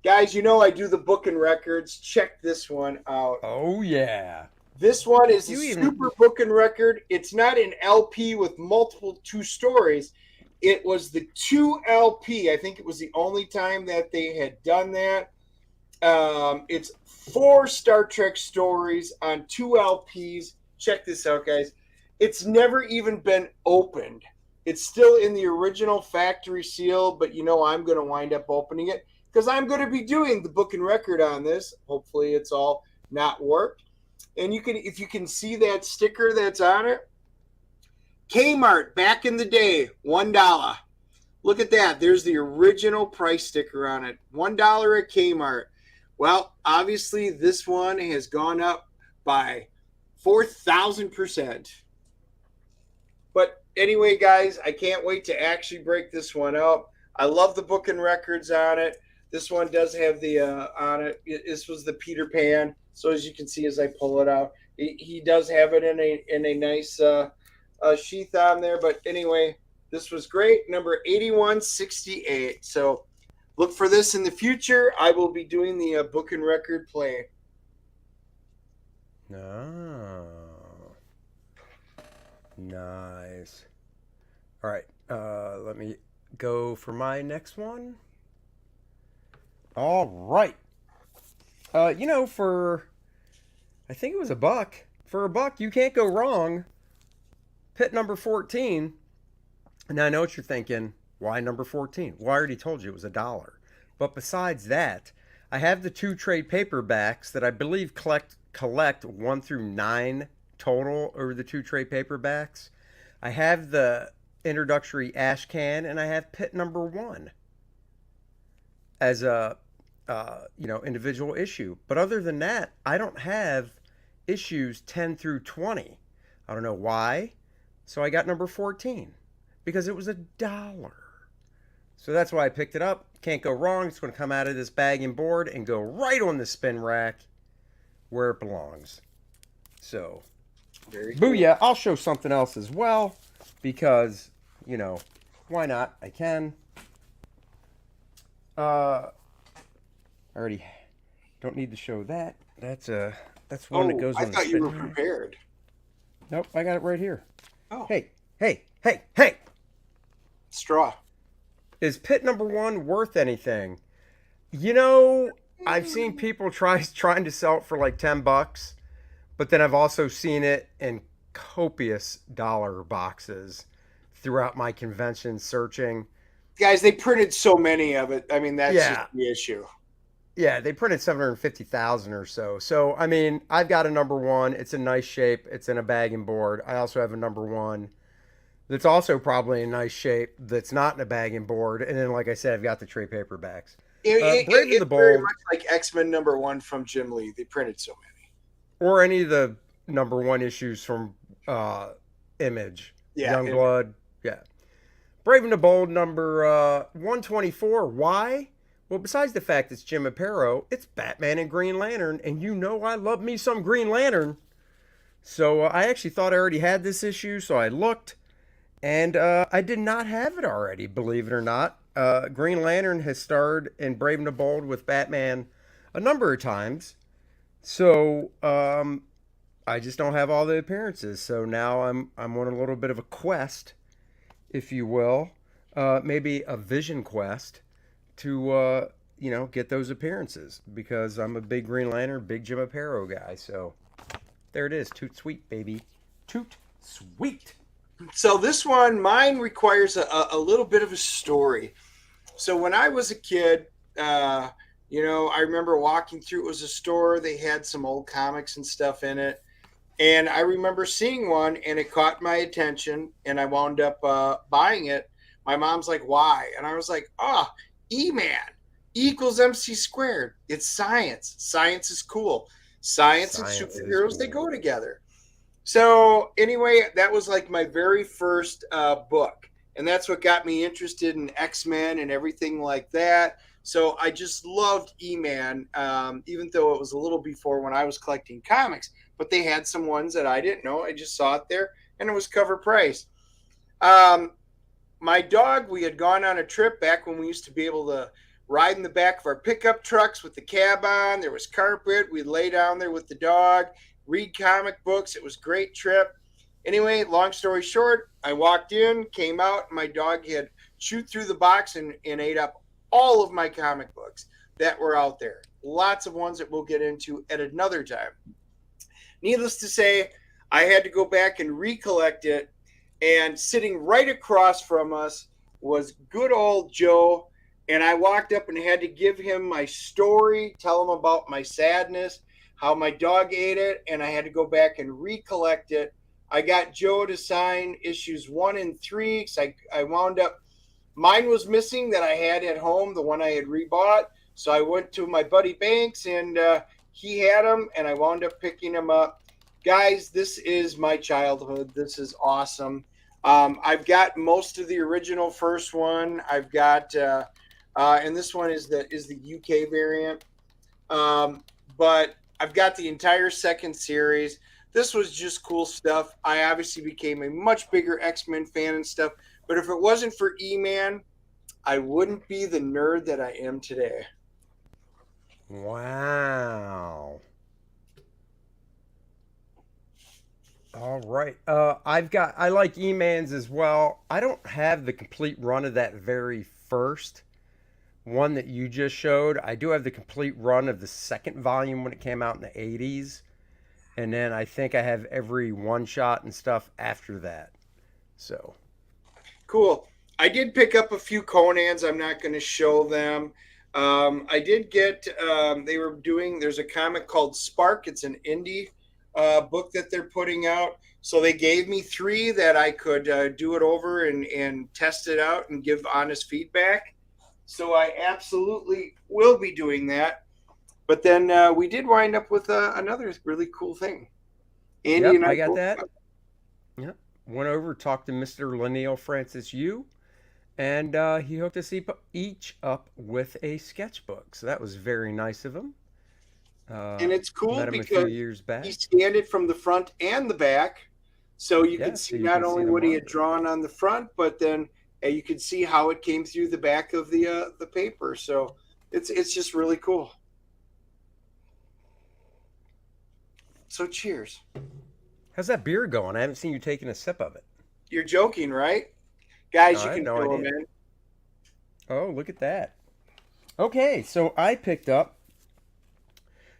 Guys, I do the book and records. Check this one out. Oh, yeah. This one is super book and record. It's not an LP with multiple 2 stories. It was the 2 LP. I think it was the only time that they had done that. It's 4 Star Trek stories on 2 LPs. Check this out, guys. It's never even been opened. It's still in the original factory seal, but I'm going to wind up opening it because I'm going to be doing the book and record on this. Hopefully it's all not warped. And if you can see that sticker that's on it, Kmart back in the day, $1. Look at that. There's the original price sticker on it. $1 at Kmart. Well, obviously this one has gone up by 4,000%. But anyway, guys, I can't wait to actually break this one out. I love the book and records on it. This one does have the on it. This was the Peter Pan. So as you can see, as I pull it out, he does have it in a nice sheath on there. But anyway, this was great. Number 8168. So look for this in the future. I will be doing the book and record play. Oh. Nice. All right. Let me go for my next one. All right. I think it was $1. For $1, you can't go wrong. Pit number 14. Now I know what you're thinking. Why number 14? Well, I already told you it was $1. But besides that, I have the 2 trade paperbacks that I believe collect 1 through 9 total over the 2 trade paperbacks. I have the introductory ash can, and I have pit number 1 as a individual issue. But other than that, I don't have issues 10 through 20. I don't know why. So I got number 14 because it was $1. So that's why I picked it up. Can't go wrong. It's going to come out of this bag and board and go right on the spin rack where it belongs. So, very cool. Booyah. I'll show something else as well because, why not? I can. I already don't need to show that. That's one that goes on the spin rack. I thought you were prepared. Nope, I got it right here. Oh. Hey. Straw. Is pit number 1 worth anything? I've seen people trying to sell it for like $10, but then I've also seen it in copious dollar boxes throughout my convention searching. Guys, they printed so many of it. I mean, that's just Yeah. the issue. Yeah, they printed 750,000 or so. So, I mean, I've got a number one. It's in nice shape. It's in a bag and board. I also have a number one that's also probably in nice shape that's not in a bag and board. And then, like I said, I've got the trade paperbacks. Brave and the It's very Bold, much like X-Men #1 from Jim Lee. They printed so many. or any of the number one issues from Image, Yeah. Youngblood. Yeah. Brave and the Bold, number 124. Why? Well, besides the fact it's Jim Aparo, it's Batman and Green Lantern, and you know I love me some Green Lantern. So I actually thought I already had this issue, so I looked, and I did not have it already, believe it or not. Green Lantern has starred in Brave and the Bold with Batman a number of times, so I just don't have all the appearances. So now I'm on a little bit of a quest, if you will, maybe a vision quest to get those appearances because I'm a big Green Lantern, big Jim Aparo guy. So there it is, toot sweet, baby, toot sweet. So this one, mine requires a little bit of a story. So when I was a kid, I remember walking through. It was a store. They had some old comics and stuff in it, and I remember seeing one, and it caught my attention, and I wound up buying it. My mom's like, "Why?" And I was like, E-Man, E equals MC squared. It's science. Science is cool. Science and superheroes, cool. they go together. So anyway, that was like my very first book. And that's what got me interested in X-Men and everything like that. So I just loved E-Man, even though it was a little before when I was collecting comics. But they had some ones that I didn't know. I just saw it there, and it was cover price. My dog, we had gone on a trip back when we used to be able to ride in the back of our pickup trucks with the cab on. There was carpet. We'd lay down there with the dog, read comic books. It was a great trip. Anyway, long story short, I walked in, came out, and my dog had chewed through the box and ate up all of my comic books that were out there. Lots of ones that we'll get into at another time. Needless to say, I had to go back and recollect it. And sitting right across from us was good old Joe. And I walked up and had to give him my story, tell him about my sadness, how my dog ate it. And I had to go back and recollect it. I got Joe to sign issues 1 and 3. I wound up, mine was missing that I had at home, the one I had rebought. So I went to my buddy Banks and he had them and I wound up picking them up. Guys, this is my childhood. This is awesome. I've got most of the original first one. I've got, and this one is the UK variant. But I've got the entire second series. This was just cool stuff. I obviously became a much bigger X-Men fan and stuff. But if it wasn't for E-Man, I wouldn't be the nerd that I am today. Wow. All right. I like E-Man's as well. I don't have the complete run of that very first one that you just showed. I do have the complete run of the second volume when it came out in the 80s. And then I think I have every one shot and stuff after that. So cool. I did pick up a few Conans. I'm not going to show them. I did get, there's a comic called Spark. It's an indie book that they're putting out. So they gave me 3 that I could do it over and test it out and give honest feedback. So I absolutely will be doing that. But then we did wind up with another really cool thing. Andy and I got that. Yep. Went over, talked to Mr. Linnell Francis Yu, and he hooked us each up with a sketchbook. So that was very nice of him. And it's cool met him because a few years back. He scanned it from the front and the back. So you could see not only what he had drawn on the front, but then you could see how it came through the back of the paper. So it's just really cool. So cheers. How's that beer going? I haven't seen you taking a sip of it. You're joking, right? Guys, you can no feel idea. them in. Oh, look at that. Okay, so I picked up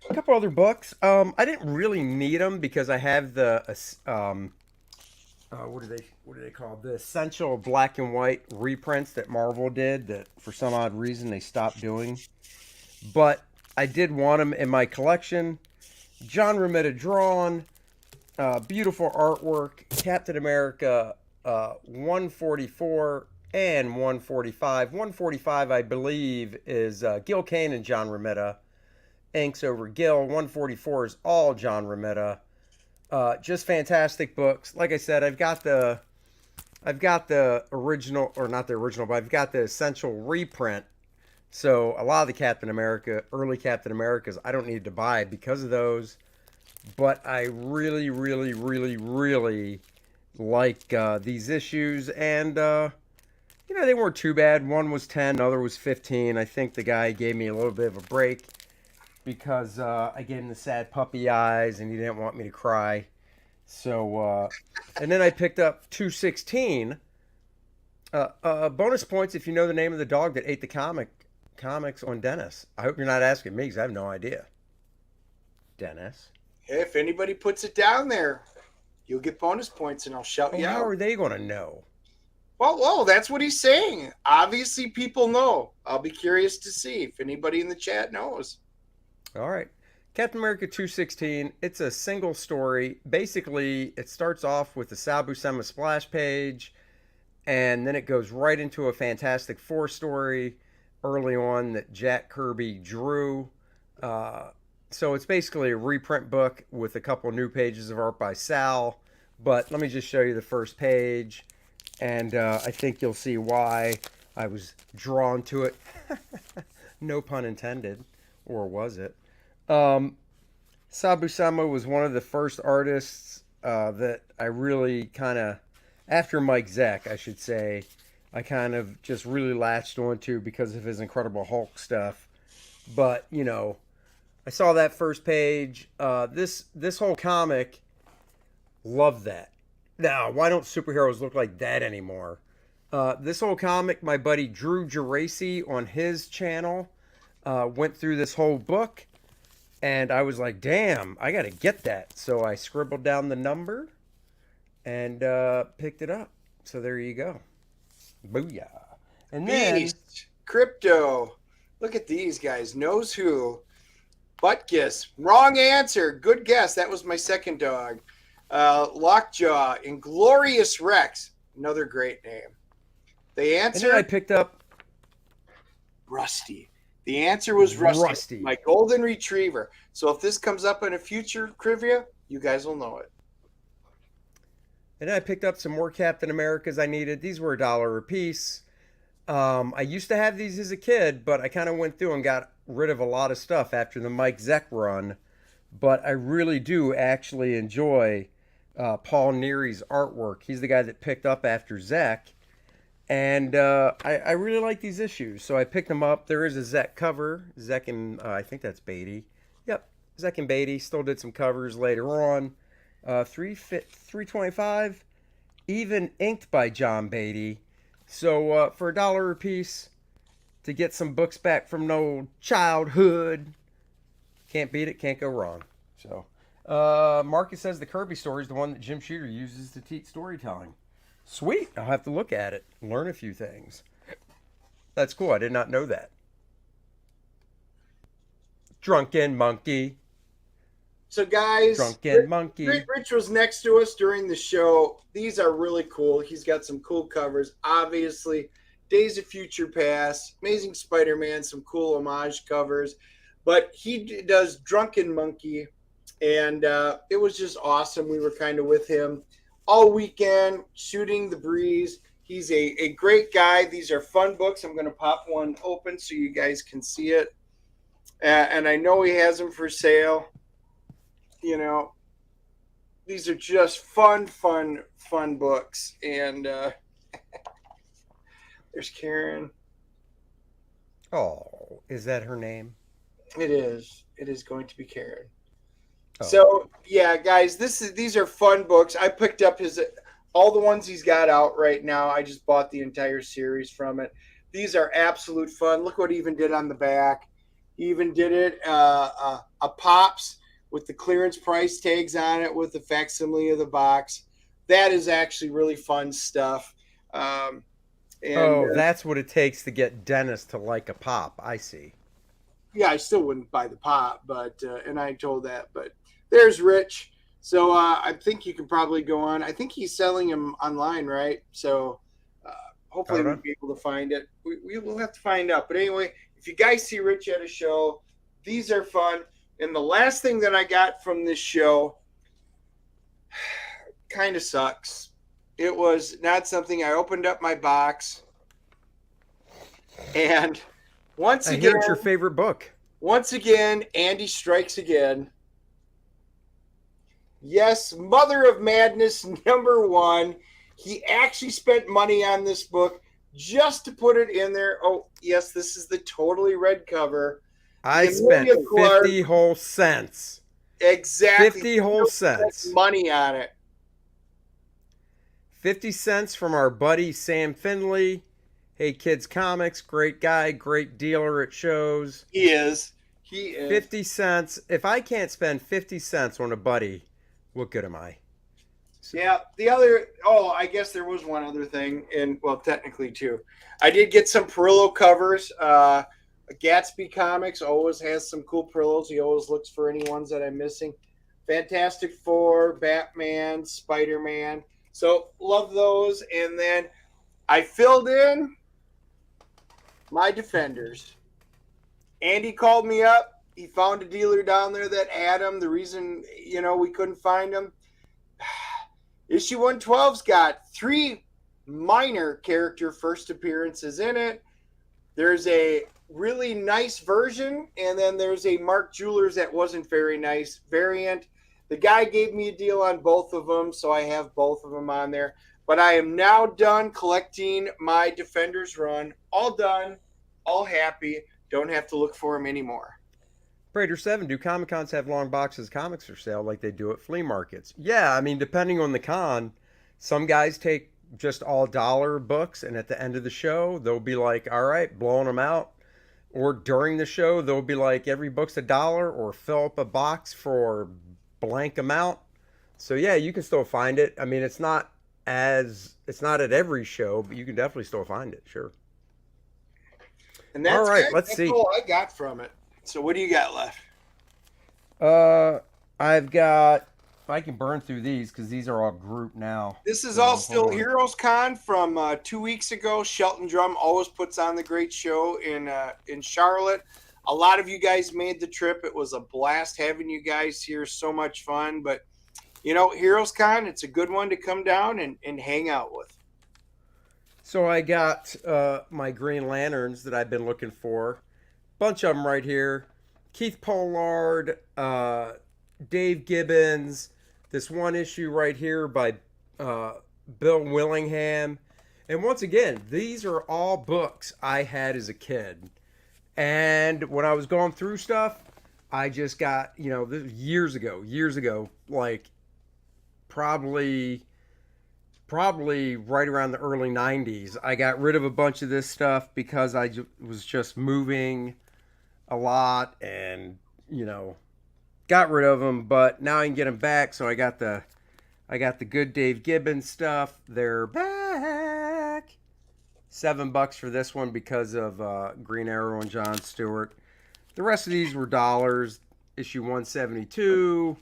a couple other books. I didn't really need them because I have the what do they call the essential black and white reprints that Marvel did that for some odd reason they stopped doing. But I did want them in my collection. John Romita drawn, beautiful artwork. Captain America 144 and 145. 145, I believe, is Gil Kane and John Romita. Inks over Gil. 144 is all John Romita. Just fantastic books. Like I said, I've got the original, or not the original, but I've got the essential reprint. So a lot of the early Captain Americas, I don't need to buy because of those. But I really, really, really, really like these issues, and they weren't too bad. One was 10, the other was 15. I think the guy gave me a little bit of a break because I gave him the sad puppy eyes, and he didn't want me to cry. So, and then I picked up 216. Bonus points if you know the name of the dog that ate the comics on Dennis. I hope you're not asking me because I have no idea. Dennis. If anybody puts it down there, you'll get bonus points, and I'll shout you out. How are they going to know? Well, that's what he's saying. Obviously, people know. I'll be curious to see if anybody in the chat knows. All right. Captain America 216, it's a single story. Basically, it starts off with the Sal Buscema splash page, and then it goes right into a Fantastic Four story early on that Jack Kirby drew. So it's basically a reprint book with a couple new pages of art by Sal. But let me just show you the first page, and I think you'll see why I was drawn to it. No pun intended, or was it? Sal Buscema was one of the first artists that I really kind of, after Mike Zeck, I should say, I kind of just really latched onto because of his Incredible Hulk stuff. But, I saw that first page. This whole comic, love that. Now, why don't superheroes look like that anymore? This whole comic, my buddy Drew Geraci on his channel went through this whole book, and I was like, damn, I got to get that. So I scribbled down the number and picked it up. So there you go. Booyah. And then... Beast, Crypto. Look at these guys. Knows who. Buttkiss. Wrong answer. Good guess. That was my second dog. Lockjaw. Inglorious Rex. Another great name. The answer... And then I picked up... Rusty. The answer was Rusty. My golden retriever. So if this comes up in a future trivia, you guys will know it. And then I picked up some more Captain Americas I needed. These were $1 a piece. I used to have these as a kid, but I kind of went through and got rid of a lot of stuff after the Mike Zeck run. But I really do actually enjoy Paul Neary's artwork. He's the guy that picked up after Zeck. And I really like these issues. So I picked them up. There is a Zeck cover. Zeck and I think that's Beatty. Yep, Zeck and Beatty. Still did some covers later on. 325, even inked by John Beatty. So for $1 a piece to get some books back from an old childhood, can't beat it, can't go wrong. So Marcus says the Kirby story is the one that Jim Shooter uses to teach storytelling. Sweet, I'll have to look at it, learn a few things. That's cool, I did not know that. Drunken Monkey. So guys, Drunken Monkey. Rich was next to us during the show. These are really cool. He's got some cool covers. Obviously, Days of Future Past, Amazing Spider-Man, some cool homage covers. But he does Drunken Monkey, and it was just awesome. We were kind of with him all weekend, shooting the breeze. He's a great guy. These are fun books. I'm going to pop one open so you guys can see it. And I know he has them for sale. These are just fun books. And there's Karen. Oh, is that her name? It is. It is going to be Karen. Oh. So, yeah, guys, these are fun books. I picked up all the ones he's got out right now. I just bought the entire series from it. These are absolute fun. Look what he even did on the back. He even did it a Pops with the clearance price tags on it with the facsimile of the box. that is actually really fun stuff. That's what it takes to get Dennis to like a pop. I see. Yeah, I still wouldn't buy the pop, but and I told that. But there's Rich. So I think you can probably go on. I think he's selling them online, right? So hopefully we'll be able to find it. We will have to find out. But anyway, if you guys see Rich at a show, these are fun. And the last thing that I got from this show kind of sucks. It was not something. I opened up my box, and once again, here's your favorite book. Once again, Andy strikes again. Yes, Mother of Madness #1. He actually spent money on this book just to put it in there. Oh, yes, this is the totally red cover. I spent 50 whole cents. Exactly. 50 whole cents. Money on it. 50 cents from our buddy Sam Finley. Hey Kids Comics, great guy, great dealer at shows. He is. 50 cents. If I can't spend 50 cents on a buddy, what good am I? So. Yeah, I guess there was one other thing, and well, technically two. I did get some Perillo covers. Gatsby Comics always has some cool Perillos. He always looks for any ones that I'm missing. Fantastic Four, Batman, Spider-Man. So love those. And then I filled in my Defenders. Andy called me up. He found a dealer down there that had them. The reason, we couldn't find them. Issue 112's got 3 minor character first appearances in it. There's a really nice version, and then there's a Mark Jewelers that wasn't very nice variant. The guy gave me a deal on both of them, so I have both of them on there. But I am now done collecting my Defenders run. All done, all happy. Don't have to look for them anymore. Prater 7, do Comic Cons have long boxes of comics for sale like they do at flea markets? Yeah, I mean, depending on the con, some guys take just all dollar books, and at the end of the show, they'll be like, all right, blowing them out. Or during the show, they'll be like, every book's $1, or fill up a box for blank amount. So yeah, you can still find it. I mean, it's not at every show, but you can definitely still find it, sure. And that's all right. Let's see. All I got from it. So what do you got left? I've got. I can burn through these because these are all grouped now. This is all still HeroesCon from 2 weeks ago. Shelton Drum always puts on the great show in Charlotte. A lot of you guys made the trip. It was a blast having you guys here. So much fun. But, HeroesCon, it's a good one to come down and hang out with. So I got my Green Lanterns that I've been looking for. Bunch of them right here. Keith Pollard, Dave Gibbons, this one issue right here by Bill Willingham. And once again, these are all books I had as a kid. And when I was going through stuff, I just got, this years ago, like probably right around the early 90s, I got rid of a bunch of this stuff because I was just moving a lot and, got rid of them, but now I can get them back. So I got the good Dave Gibbons stuff. They're back. $7 for this one because of Green Arrow and John Stewart. The rest of these were dollars. Issue 172,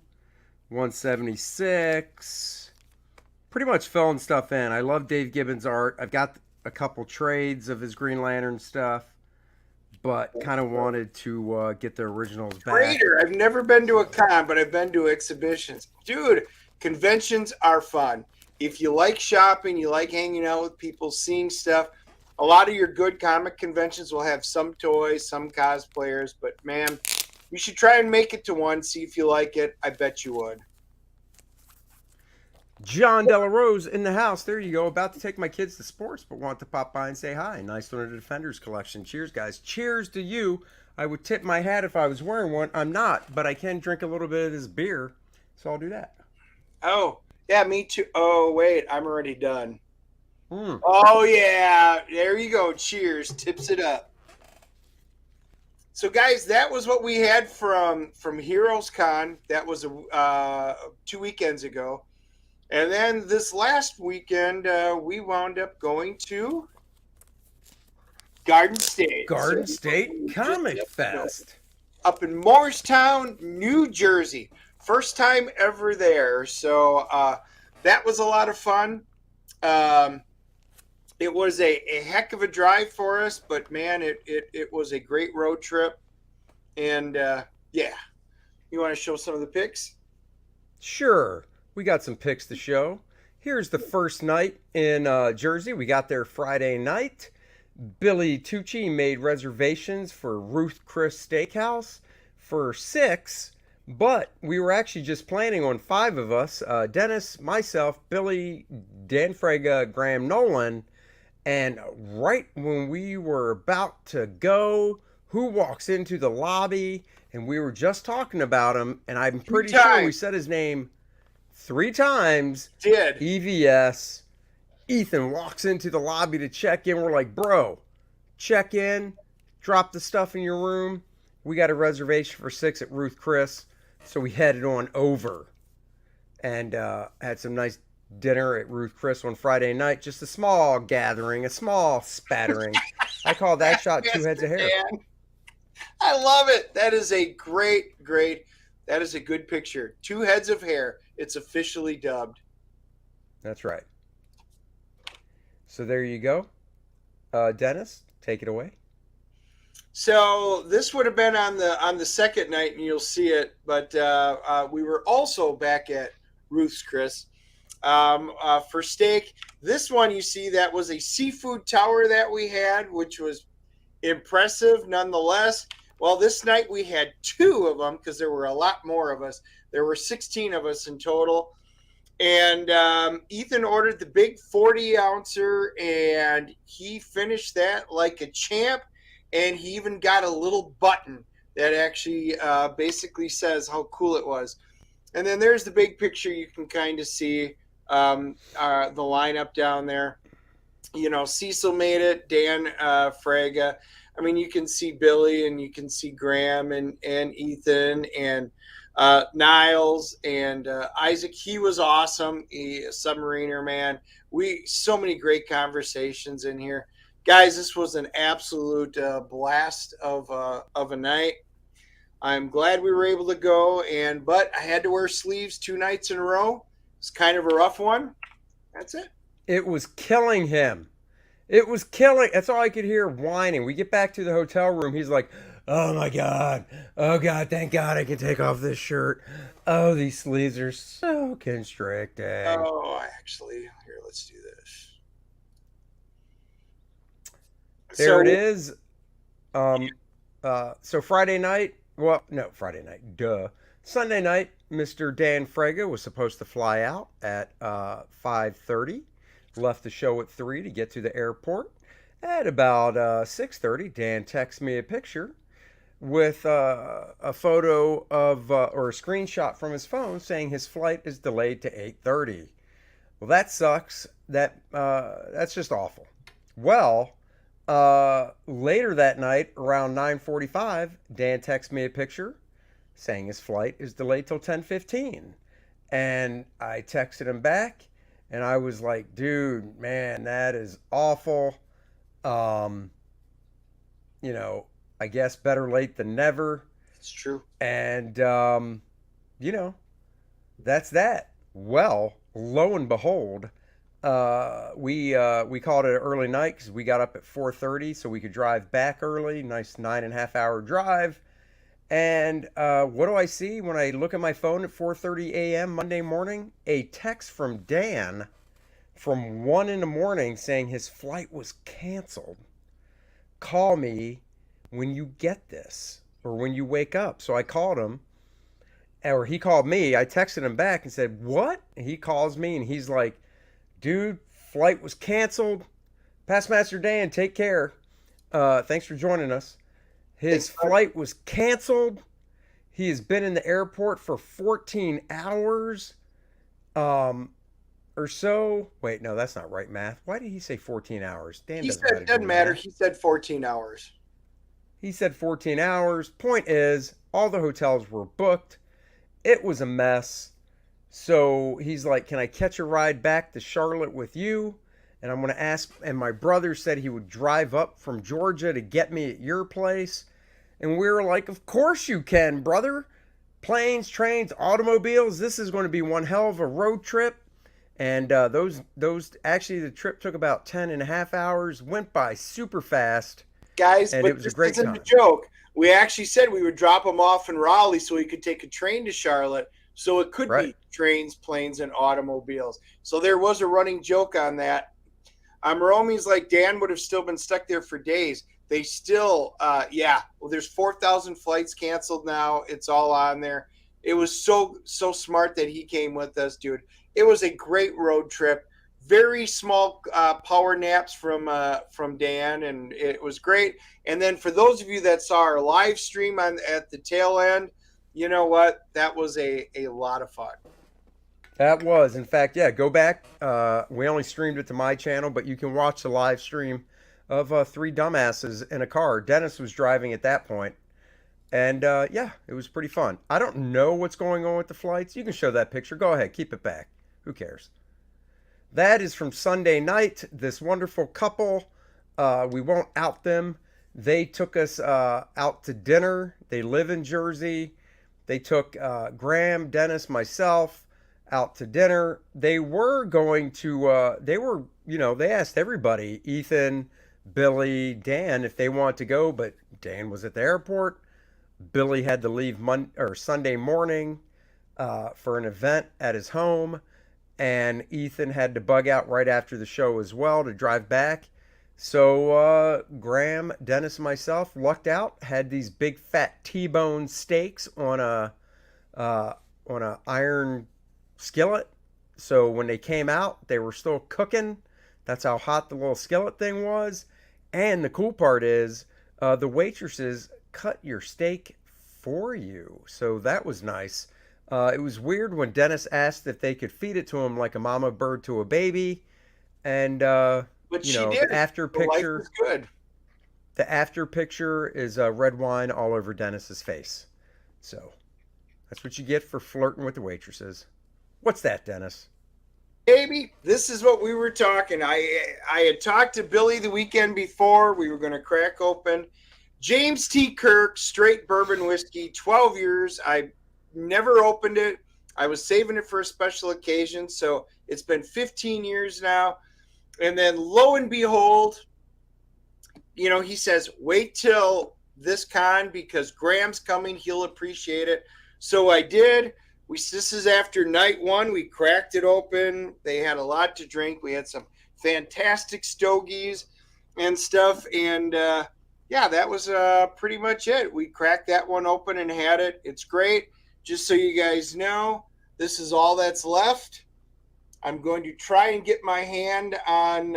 176. Pretty much filling stuff in. I love Dave Gibbons' art. I've got a couple trades of his Green Lantern stuff, but kind of wanted to get the originals back. Trader. I've never been to a con, but I've been to exhibitions. Dude, conventions are fun. If you like shopping, you like hanging out with people, seeing stuff, a lot of your good comic conventions will have some toys, some cosplayers, but man, you should try and make it to one, see if you like it. I bet you would. John Delarose in the house. There you go. About to take my kids to sports, but want to pop by and say hi. Nice one of the Defenders collection. Cheers, guys. Cheers to you. I would tip my hat if I was wearing one. I'm not, but I can drink a little bit of this beer, so I'll do that. Oh, yeah, me too. Oh, wait, I'm already done. Oh, yeah. There you go. Cheers. Tips it up. So, guys, that was what we had from HeroesCon. That was 2 weekends ago. And then this last weekend, we wound up going to Garden State. Garden State Comic Fest. Up in Morristown, New Jersey. First time ever there. So that was a lot of fun. It was a heck of a drive for us, but man, it was a great road trip. And yeah, you want to show some of the pics? Sure. We got some pics to show. Here's the first night in Jersey. We got there Friday night. Billy Tucci made reservations for Ruth Chris Steakhouse for 6, but we were actually just planning on 5 of us. Dennis, myself, Billy, Dan Frega, Graham Nolan. And right when we were about to go, who walks into the lobby? And we were just talking about him, and I'm pretty sure we said his name 3 times. Did. EVS. Ethan walks into the lobby to check in. We're like, bro, check in, drop the stuff in your room. We got a reservation for 6 at Ruth Chris. So we headed on over and had some nice dinner at Ruth Chris on Friday night. Just a small gathering, a small spattering. I call that shot 2 heads of hair. Man. I love it. That is a great, that is a good picture. 2 heads of hair. It's officially dubbed. That's right. So there you go. Dennis, take it away. So this would have been on the second night, and you'll see it. But we were also back at Ruth's Chris for steak. This one, you see, that was a seafood tower that we had, which was impressive nonetheless. Well, this night we had 2 of them because there were a lot more of us. There were 16 of us in total. And Ethan ordered the big 40-ouncer, and he finished that like a champ. And he even got a little button that actually basically says how cool it was. And then there's the big picture. You can kind of see the lineup down there. You know, Cecil made it, Dan Frega. I mean, you can see Billy, and you can see Graham and Ethan and Niles and Isaac. He was awesome. He a submariner, man. So many great conversations in here. Guys, this was an absolute blast of a night. I'm glad we were able to go, but I had to wear sleeves 2 nights in a row. It's kind of a rough one. That's it. It was killing him. It was killing. That's all I could hear, whining. We get back to the hotel room. He's like, oh my God. Oh God, thank God I can take off this shirt. Oh, these sleeves are so constricting. Oh, actually, here, let's do this. There it is. So Friday night, Friday night, duh. Sunday night, Mr. Dan Frega was supposed to fly out at 5:30. Left the show at 3 to get to the airport. At about 6:30, Dan texts me a picture with a photo of or a screenshot from his phone saying his flight is delayed to 8:30. Well, that sucks. That's just awful. Well, later that night, around 9:45, Dan texts me a picture saying his flight is delayed till 10:15. And I texted him back, and I was like, dude, man, that is awful. You know, I guess better late than never. It's true. And, you know, that's that. Well, lo and behold, we called it an early night because we got up at 4:30 so we could drive back early. Nice 9.5 hour drive. And what do I see when I look at my phone at 4:30 a.m. Monday morning? A text from Dan from 1 in the morning saying his flight was canceled. Call me when you get this or when you wake up. So I called him, or he called me. I texted him back and said, what? And he calls me and he's like, dude, flight was canceled. Pastmaster Dan, take care. Thanks for joining us. His flight was canceled. He has been in the airport for 14 hours or so. Wait, no, that's not right math. Why did he say 14 hours? Dan he said it doesn't matter. He said 14 hours. He said 14 hours. Point is, all the hotels were booked. It was a mess. So he's like, "Can I catch a ride back to Charlotte with you?" And I'm going to ask. And my brother said he would drive up from Georgia to get me at your place. And we were like, "Of course you can, brother. Planes, trains, automobiles. This is going to be one hell of a road trip." And those actually, the trip took about 10.5 hours, went by super fast, Guys, and it but was a this great isn't a time. joke. We actually said we would drop them off in Raleigh so we could take a train to Charlotte. So it could Right. be trains, planes, and automobiles. So there was a running joke on that. Romy's like, Dan would have still been stuck there for days. They still, yeah. Well, there's 4,000 flights canceled now. It's all on there. It was so smart that he came with us, dude. It was a great road trip. Very small power naps from Dan, and it was great. And then for those of you that saw our live stream at the tail end, you know what? That was a lot of fun. That was, in fact, yeah. Go back. We only streamed it to my channel, but you can watch the live stream of three dumbasses in a car. Dennis was driving at that point, and yeah, it was pretty fun. I don't know what's going on with the flights. You can show that picture. Go ahead, keep it back. Who cares? That is from Sunday night. This wonderful couple. We won't out them. They took us out to dinner. They live in Jersey. They took Graham, Dennis, myself out to dinner. They were going to, they asked everybody, Ethan, Billy, Dan, if they wanted to go, but Dan was at the airport. Billy had to leave Sunday morning for an event at his home, and Ethan had to bug out right after the show as well to drive back. So Graham, Dennis, and myself lucked out. Had these big fat T-bone steaks on a iron skillet. So when they came out, they were still cooking. That's how hot the little skillet thing was. And the cool part is, the waitresses cut your steak for you. So that was nice. It was weird when Dennis asked if they could feed it to him like a mama bird to a baby. And But you she know, did. the after The life picture, was good. the after picture is red wine all over Dennis's face. So that's what you get for flirting with the waitresses. What's that, Dennis? Baby, this is what we were talking. I had talked to Billy the weekend before. We were going to crack open James T. Kirk straight bourbon whiskey, 12 years. I never opened it. I was saving it for a special occasion. So it's been 15 years now. And then lo and behold, he says, wait till this con because Graham's coming. He'll appreciate it. So I did. This is after night one. We cracked it open. They had a lot to drink. We had some fantastic stogies and stuff. And yeah, that was pretty much it. We cracked that one open and had it. It's great. Just so you guys know, this is all that's left. I'm going to try and get my hand on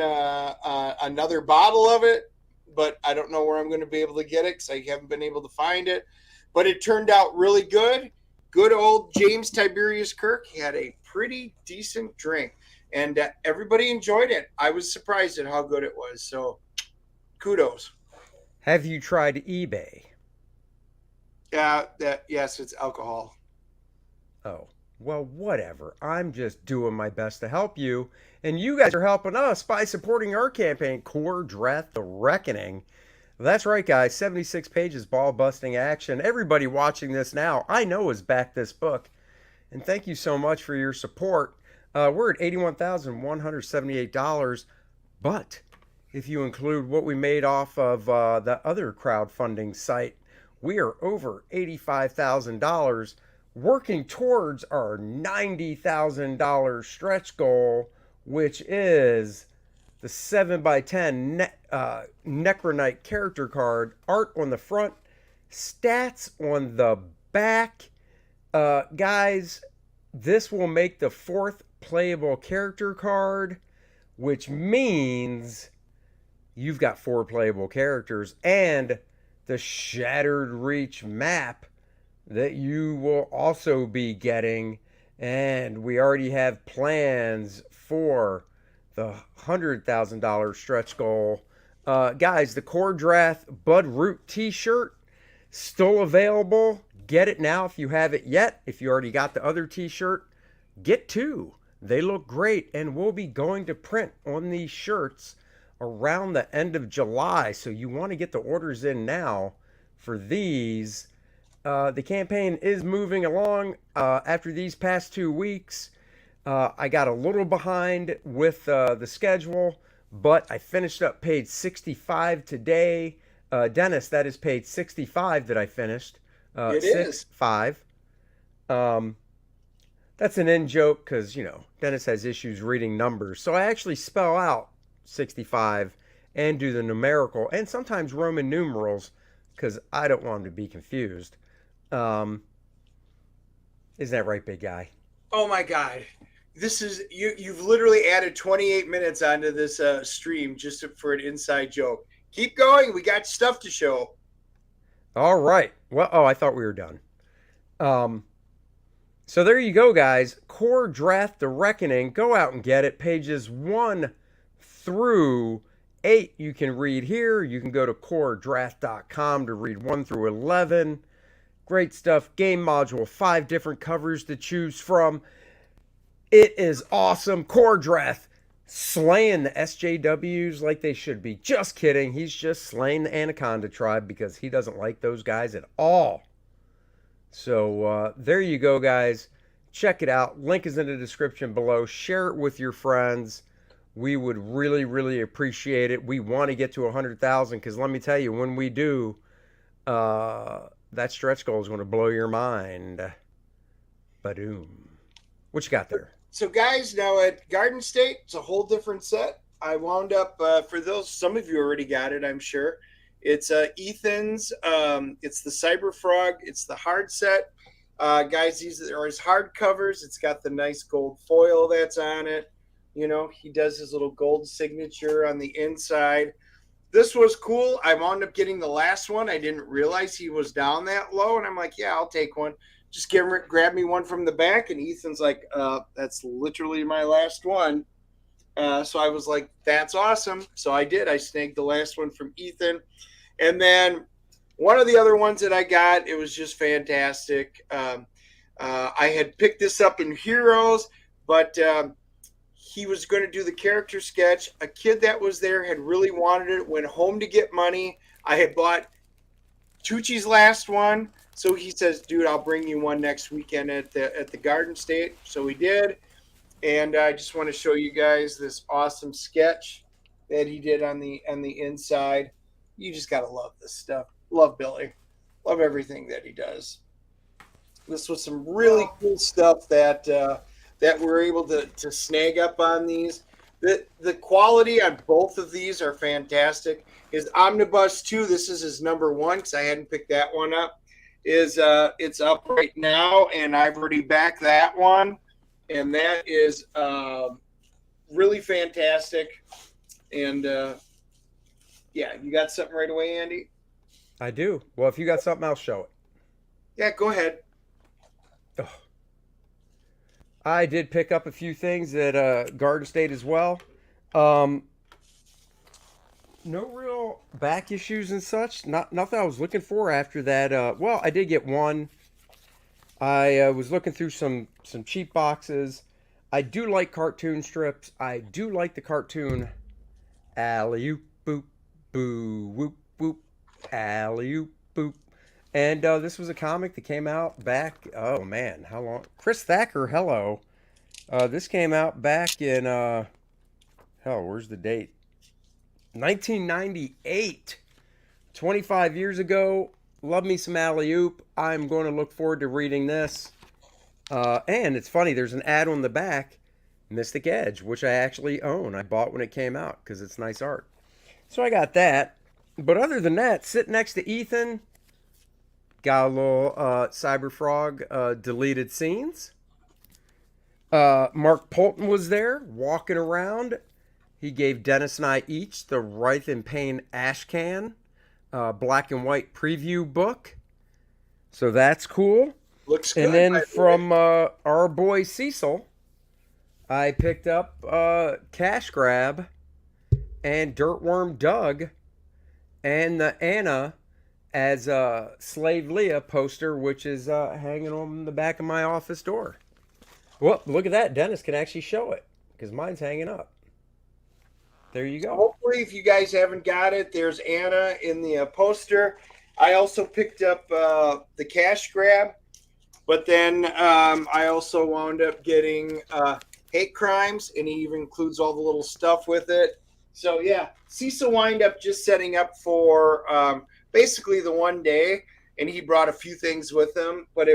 another bottle of it, but I don't know where I'm going to be able to get it because I haven't been able to find it. But it turned out really good. Good old James Tiberius Kirk. He had a pretty decent drink, and everybody enjoyed it. I was surprised at how good it was. So, kudos. Have you tried eBay? Yes, it's alcohol. Oh, well, whatever. I'm just doing my best to help you, and you guys are helping us by supporting our campaign, Kor-Drath The Reckoning. That's right, guys. 76 pages, ball-busting action. Everybody watching this now, I know, has backed this book. And thank you so much for your support. We're at $81,178. But if you include what we made off of the other crowdfunding site, we are over $85,000, working towards our $90,000 stretch goal, which is the 7x10 Necronite character card, art on the front, stats on the back. Guys, this will make the 4th playable character card, which means you've got 4 playable characters and the Shattered Reach map that you will also be getting. And we already have plans for the $100,000 stretch goal. Guys, the Kor-Drath Bud Root t-shirt still available. Get it now if you haven't yet. If you already got the other t-shirt, get two. They look great, and we'll be going to print on these shirts around the end of July. So you want to get the orders in now for these. The campaign is moving along after these past 2 weeks. I got a little behind with the schedule, but I finished up page 65 today. Dennis, that is page 65 that I finished. It is 5. That's an in joke because, Dennis has issues reading numbers. So I actually spell out 65 and do the numerical and sometimes Roman numerals because I don't want him to be confused. Isn't that right, big guy? Oh my God. This is you've literally added 28 minutes onto this stream just for an inside joke. Keep going. We got stuff to show. All right. Well, I thought we were done. So there you go, guys. Kor-Drath, The Reckoning. Go out and get it. Pages 1 through 8 you can read here. You can go to Kor-Drath.com to read 1 through 11. Great stuff. Game module. 5 different covers to choose from. It is awesome. Kor-Drath slaying the SJWs like they should be. Just kidding. He's just slaying the Anaconda tribe because he doesn't like those guys at all. So there you go, guys. Check it out. Link is in the description below. Share it with your friends. We would really, really appreciate it. We want to get to 100,000 because let me tell you, when we do, that stretch goal is going to blow your mind. Badoom. What you got there? So, guys, now at Garden State, it's a whole different set. I wound up, for those, some of you already got it, I'm sure. It's Ethan's. It's the Cyber Frog. It's the hard set. Guys, these are his hard covers. It's got the nice gold foil that's on it. He does his little gold signature on the inside. This was cool. I wound up getting the last one. I didn't realize he was down that low. And I'm like, yeah, I'll take one. Just grab me one from the back. And Ethan's like, that's literally my last one. So I was like, that's awesome. So I did. I snagged the last one from Ethan. And then one of the other ones that I got, it was just fantastic. I had picked this up in Heroes, but he was going to do the character sketch. A kid that was there had really wanted it, went home to get money. I had bought Tucci's last one. So he says, dude, I'll bring you one next weekend at the Garden State. So we did. And I just want to show you guys this awesome sketch that he did on the inside. You just got to love this stuff. Love Billy. Love everything that he does. This was some really cool stuff that we're able to snag up on these. The quality on both of these are fantastic. His Omnibus 2, this is his number 1 because I hadn't picked that one up, is it's up right now, and I've already backed that one. And that is really fantastic. And yeah, you got something right away, Andy? I do. Well, if you got something else, show it. Yeah, go ahead. Oh. I did pick up a few things at Garden State as well. No real back issues and such. Nothing I was looking for after that. Well, I did get one. I was looking through some cheap boxes. I do like cartoon strips. I do like the cartoon alley-oop, boop, boo, whoop, whoop, alley-oop, boop. And this was a comic that came out back, oh man, how long? Chris Thacker, hello. This came out back in, hell, where's the date? 1998. 25 years ago. Love me some alley-oop. I'm going to look forward to reading this. And it's funny, there's an ad on the back, Mystic Edge, which I actually own. I bought when it came out because it's nice art. So I got that. But other than that, sitting next to Ethan, got a little Cyber Frog deleted scenes. Mark Polton was there, walking around. He gave Dennis and I each the Writhe in Pain Ashcan black and white preview book. So that's cool. Looks good. And then from our boy Cecil, I picked up Cash Grab and Dirtworm Doug and the Anna as a Slave Leah poster, which is hanging on the back of my office door. Well, look at that. Dennis can actually show it because mine's hanging up. There you go. Hopefully, if you guys haven't got it, there's Anna in the poster. I also picked up the cash grab, but then I also wound up getting hate crimes, and he even includes all the little stuff with it. So yeah, Cecil wind up just setting up for basically the one day, and he brought a few things with him, but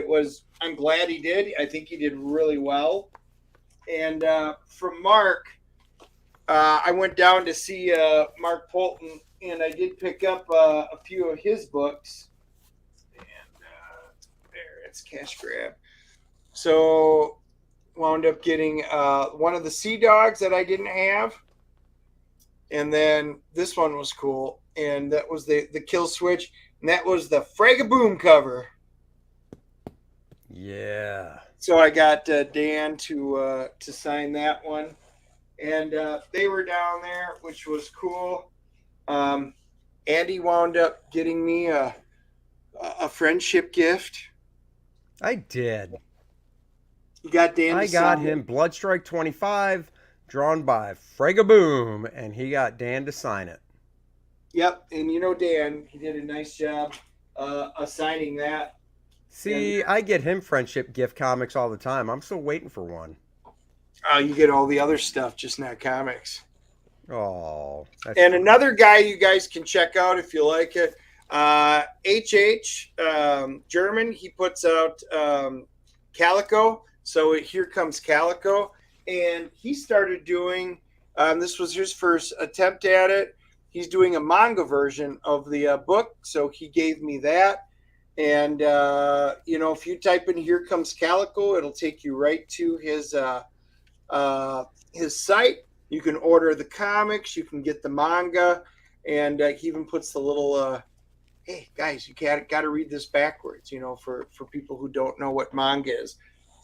I'm glad he did. I think he did really well. And from Mark, I went down to see Mark Polton, and I did pick up a few of his books. And there, it's cash grab. So wound up getting one of the Sea Dogs that I didn't have. And then this one was cool, and that was the Kill Switch, and that was the Fragaboom cover. Yeah. So I got Dan to sign that one, and they were down there, which was cool. Andy wound up getting me a friendship gift. I did. You got Dan. I got him Bloodstrike 25, drawn by Fragaboom, and he got Dan to sign it. Yep, and you know Dan, he did a nice job signing that. See, I get him friendship gift comics all the time. I'm still waiting for one. You get all the other stuff, just not comics. Oh. And another guy you guys can check out if you like it, HH German. He puts out Calico. So here comes Calico, and he started doing. This was his first attempt at it. He's doing a manga version of the book, so he gave me that. And if you type in "Here Comes Calico," it'll take you right to his site. You can order the comics, you can get the manga, and he even puts the little, "Hey guys, you got to read this backwards," for people who don't know what manga is.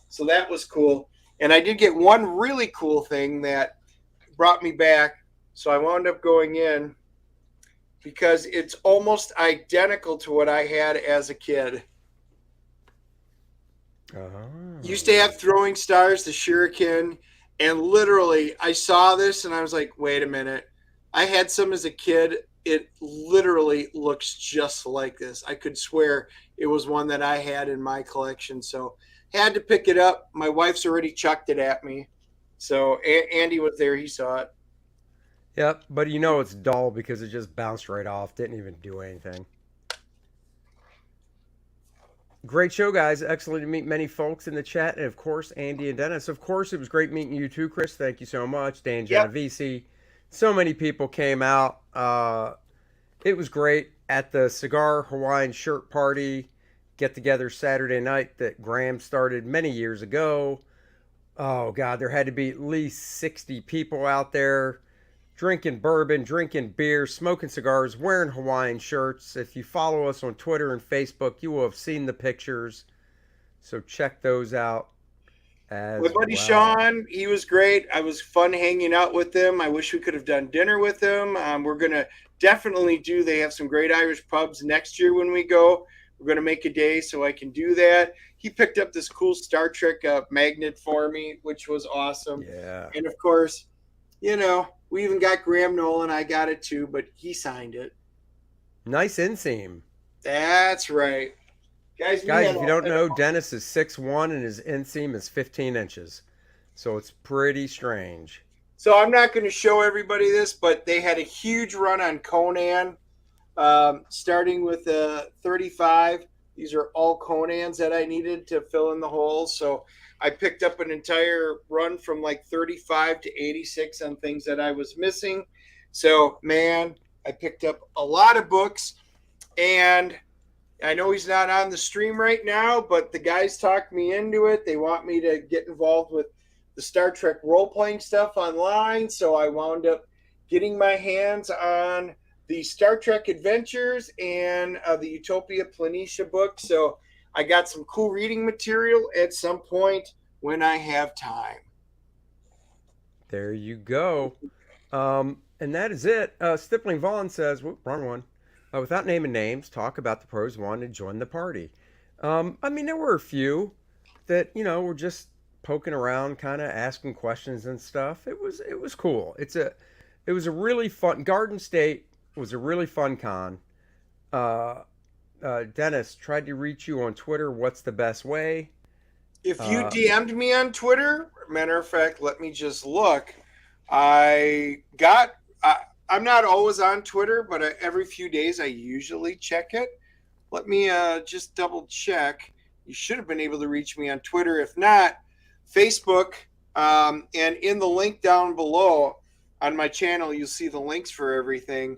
So that was cool. And I did get one really cool thing that brought me back. So I wound up going in, because it's almost identical to what I had as a kid. Used to have throwing stars, the shuriken, and literally I saw this and I was like, wait a minute. I had some as a kid. It literally looks just like this. I could swear it was one that I had in my collection. So had to pick it up. My wife's already chucked it at me. So Andy was there. He saw it. Yep, but it's dull because it just bounced right off. Didn't even do anything. Great show, guys. Excellent to meet many folks in the chat. And, of course, Andy and Dennis. Of course, it was great meeting you too, Chris. Thank you so much. Dan Genovese. Yep. So many people came out. It was great at the Cigar Hawaiian Shirt Party get-together Saturday night that Graham started many years ago. Oh, God, there had to be at least 60 people out there drinking bourbon, drinking beer, smoking cigars, wearing Hawaiian shirts. If you follow us on Twitter and Facebook, you will have seen the pictures. So check those out as My buddy well. Sean, he was great. I was fun hanging out with him. I wish we could have done dinner with him. We're going to definitely they have some great Irish pubs next year when we go. We're going to make a day so I can do that. He picked up this cool Star Trek magnet for me, which was awesome. Yeah. And, of course, we even got Graham Nolan. I got it too, but he signed it. Nice inseam. That's right. Guys, if you don't know, Dennis is 6'1" and his inseam is 15 inches. So it's pretty strange. So I'm not going to show everybody this, but they had a huge run on Conan, starting with 35. These are all Conans that I needed to fill in the holes. So I picked up an entire run from like 35 to 86 on things that I was missing. So, man, I picked up a lot of books. And I know he's not on the stream right now, but the guys talked me into it. They want me to get involved with the Star Trek role-playing stuff online. So I wound up getting my hands on the Star Trek Adventures and the Utopia Planitia book. So I got some cool reading material at some point when I have time. There you go. And that is it. Stippling Vaughn says, wrong one. Without naming names, talk about the pros wanting to join the party. There were a few that, were just poking around, kind of asking questions and stuff. It was cool. It was a really fun. Garden State was a really fun con. Uh, Dennis tried to reach you on Twitter. What's the best way? If you DM'd me on Twitter, matter of fact, let me just look. I'm not always on Twitter, but every few days I usually check it. Let me just double check. You should have been able to reach me on Twitter. If not, Facebook, and in the link down below on my channel, you'll see the links for everything.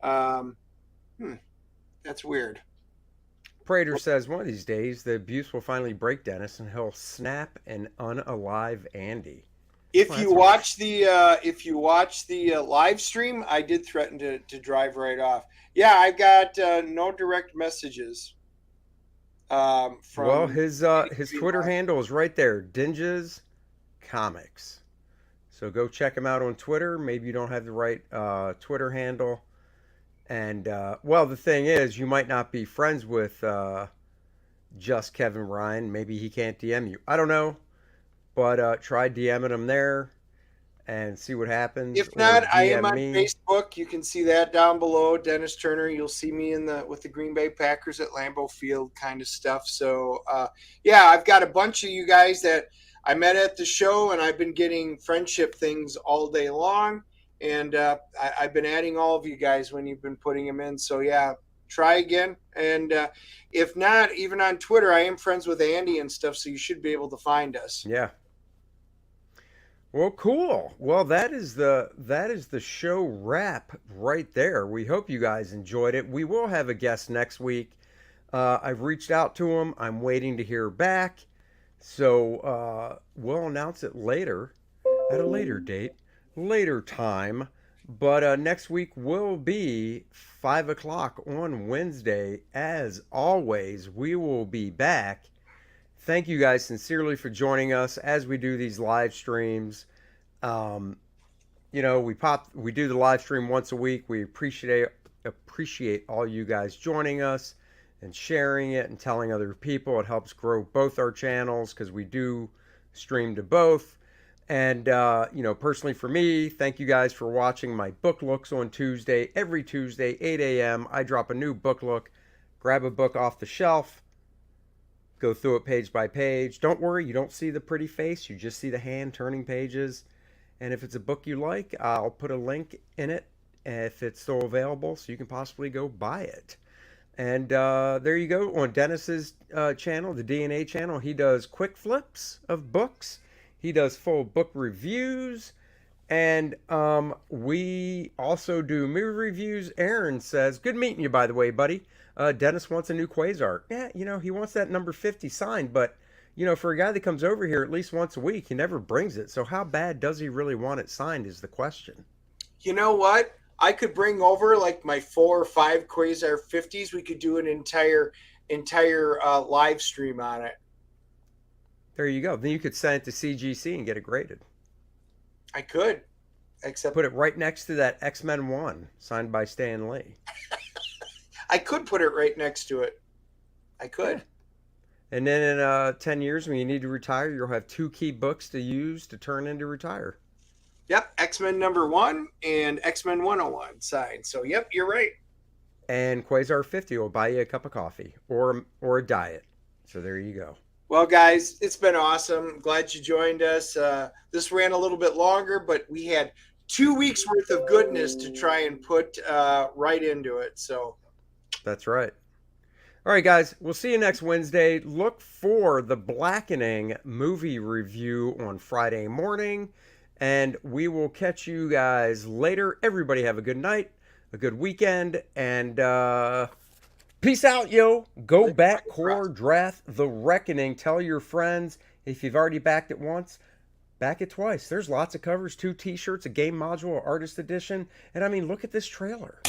That's weird. Prater says one of these days the abuse will finally break Dennis and he'll snap and unalive Andy. If you watch the live stream, I did threaten to drive right off. Yeah, I got no direct messages. From his Twitter handle is right there, Dinges Comics. So go check him out on Twitter. Maybe you don't have the right Twitter handle. And, the thing is, you might not be friends with just Kevin Ryan. Maybe he can't DM you. I don't know. But try DMing him there and see what happens. If not, I am on Facebook. You can see that down below. Dennis Turner. You'll see me with the Green Bay Packers at Lambeau Field kind of stuff. So, I've got a bunch of you guys that I met at the show, and I've been getting friendship things all day long. And I've been adding all of you guys when you've been putting them in. So, try again. And if not, even on Twitter, I am friends with Andy and stuff, so you should be able to find us. Yeah. Well, cool. Well, that is the show wrap right there. We hope you guys enjoyed it. We will have a guest next week. I've reached out to him. I'm waiting to hear back. So we'll announce it later at a later date. Later time, but next week will be 5 o'clock on Wednesday. As always, we will be back. Thank you guys sincerely for joining us as we do these live streams. We do the live stream once a week. We appreciate all you guys joining us and sharing it and telling other people. It helps grow both our channels because we do stream to both. And, personally for me, thank you guys for watching my book looks on Tuesday. Every Tuesday, 8 a.m., I drop a new book look. Grab a book off the shelf. Go through it page by page. Don't worry, you don't see the pretty face. You just see the hand turning pages. And if it's a book you like, I'll put a link in it if it's still available so you can possibly go buy it. And there you go. On Dennis's channel, the DNA channel, he does quick flips of books. He does full book reviews, and we also do movie reviews. Aaron says, good meeting you, by the way, buddy. Dennis wants a new Quasar. Yeah, he wants that number 50 signed, but, for a guy that comes over here at least once a week, he never brings it. So how bad does he really want it signed is the question. You know what? I could bring over, like, my 4 or 5 Quasar 50s. We could do an entire live stream on it. There you go. Then you could send it to CGC and get it graded. I could. Except put it right next to that X-Men 1 signed by Stan Lee. I could put it right next to it. I could. Yeah. And then in 10 years when you need to retire, you'll have 2 key books to use to turn into retire. Yep. X-Men number 1 and X-Men 101 signed. So, yep, you're right. And Quasar 50 will buy you a cup of coffee or a diet. So there you go. Well, guys, it's been awesome. Glad you joined us. This ran a little bit longer, but we had 2 weeks worth of goodness to try and put right into it. So that's right. All right, guys, we'll see you next Wednesday. Look for the Blackening movie review on Friday morning, and we will catch you guys later. Everybody have a good night, a good weekend, and peace out, yo. Go back, Kor-Drath, The Reckoning. Tell your friends. If you've already backed it once, back it twice. There's lots of covers, 2 t-shirts, a game module, artist edition. And I mean, look at this trailer.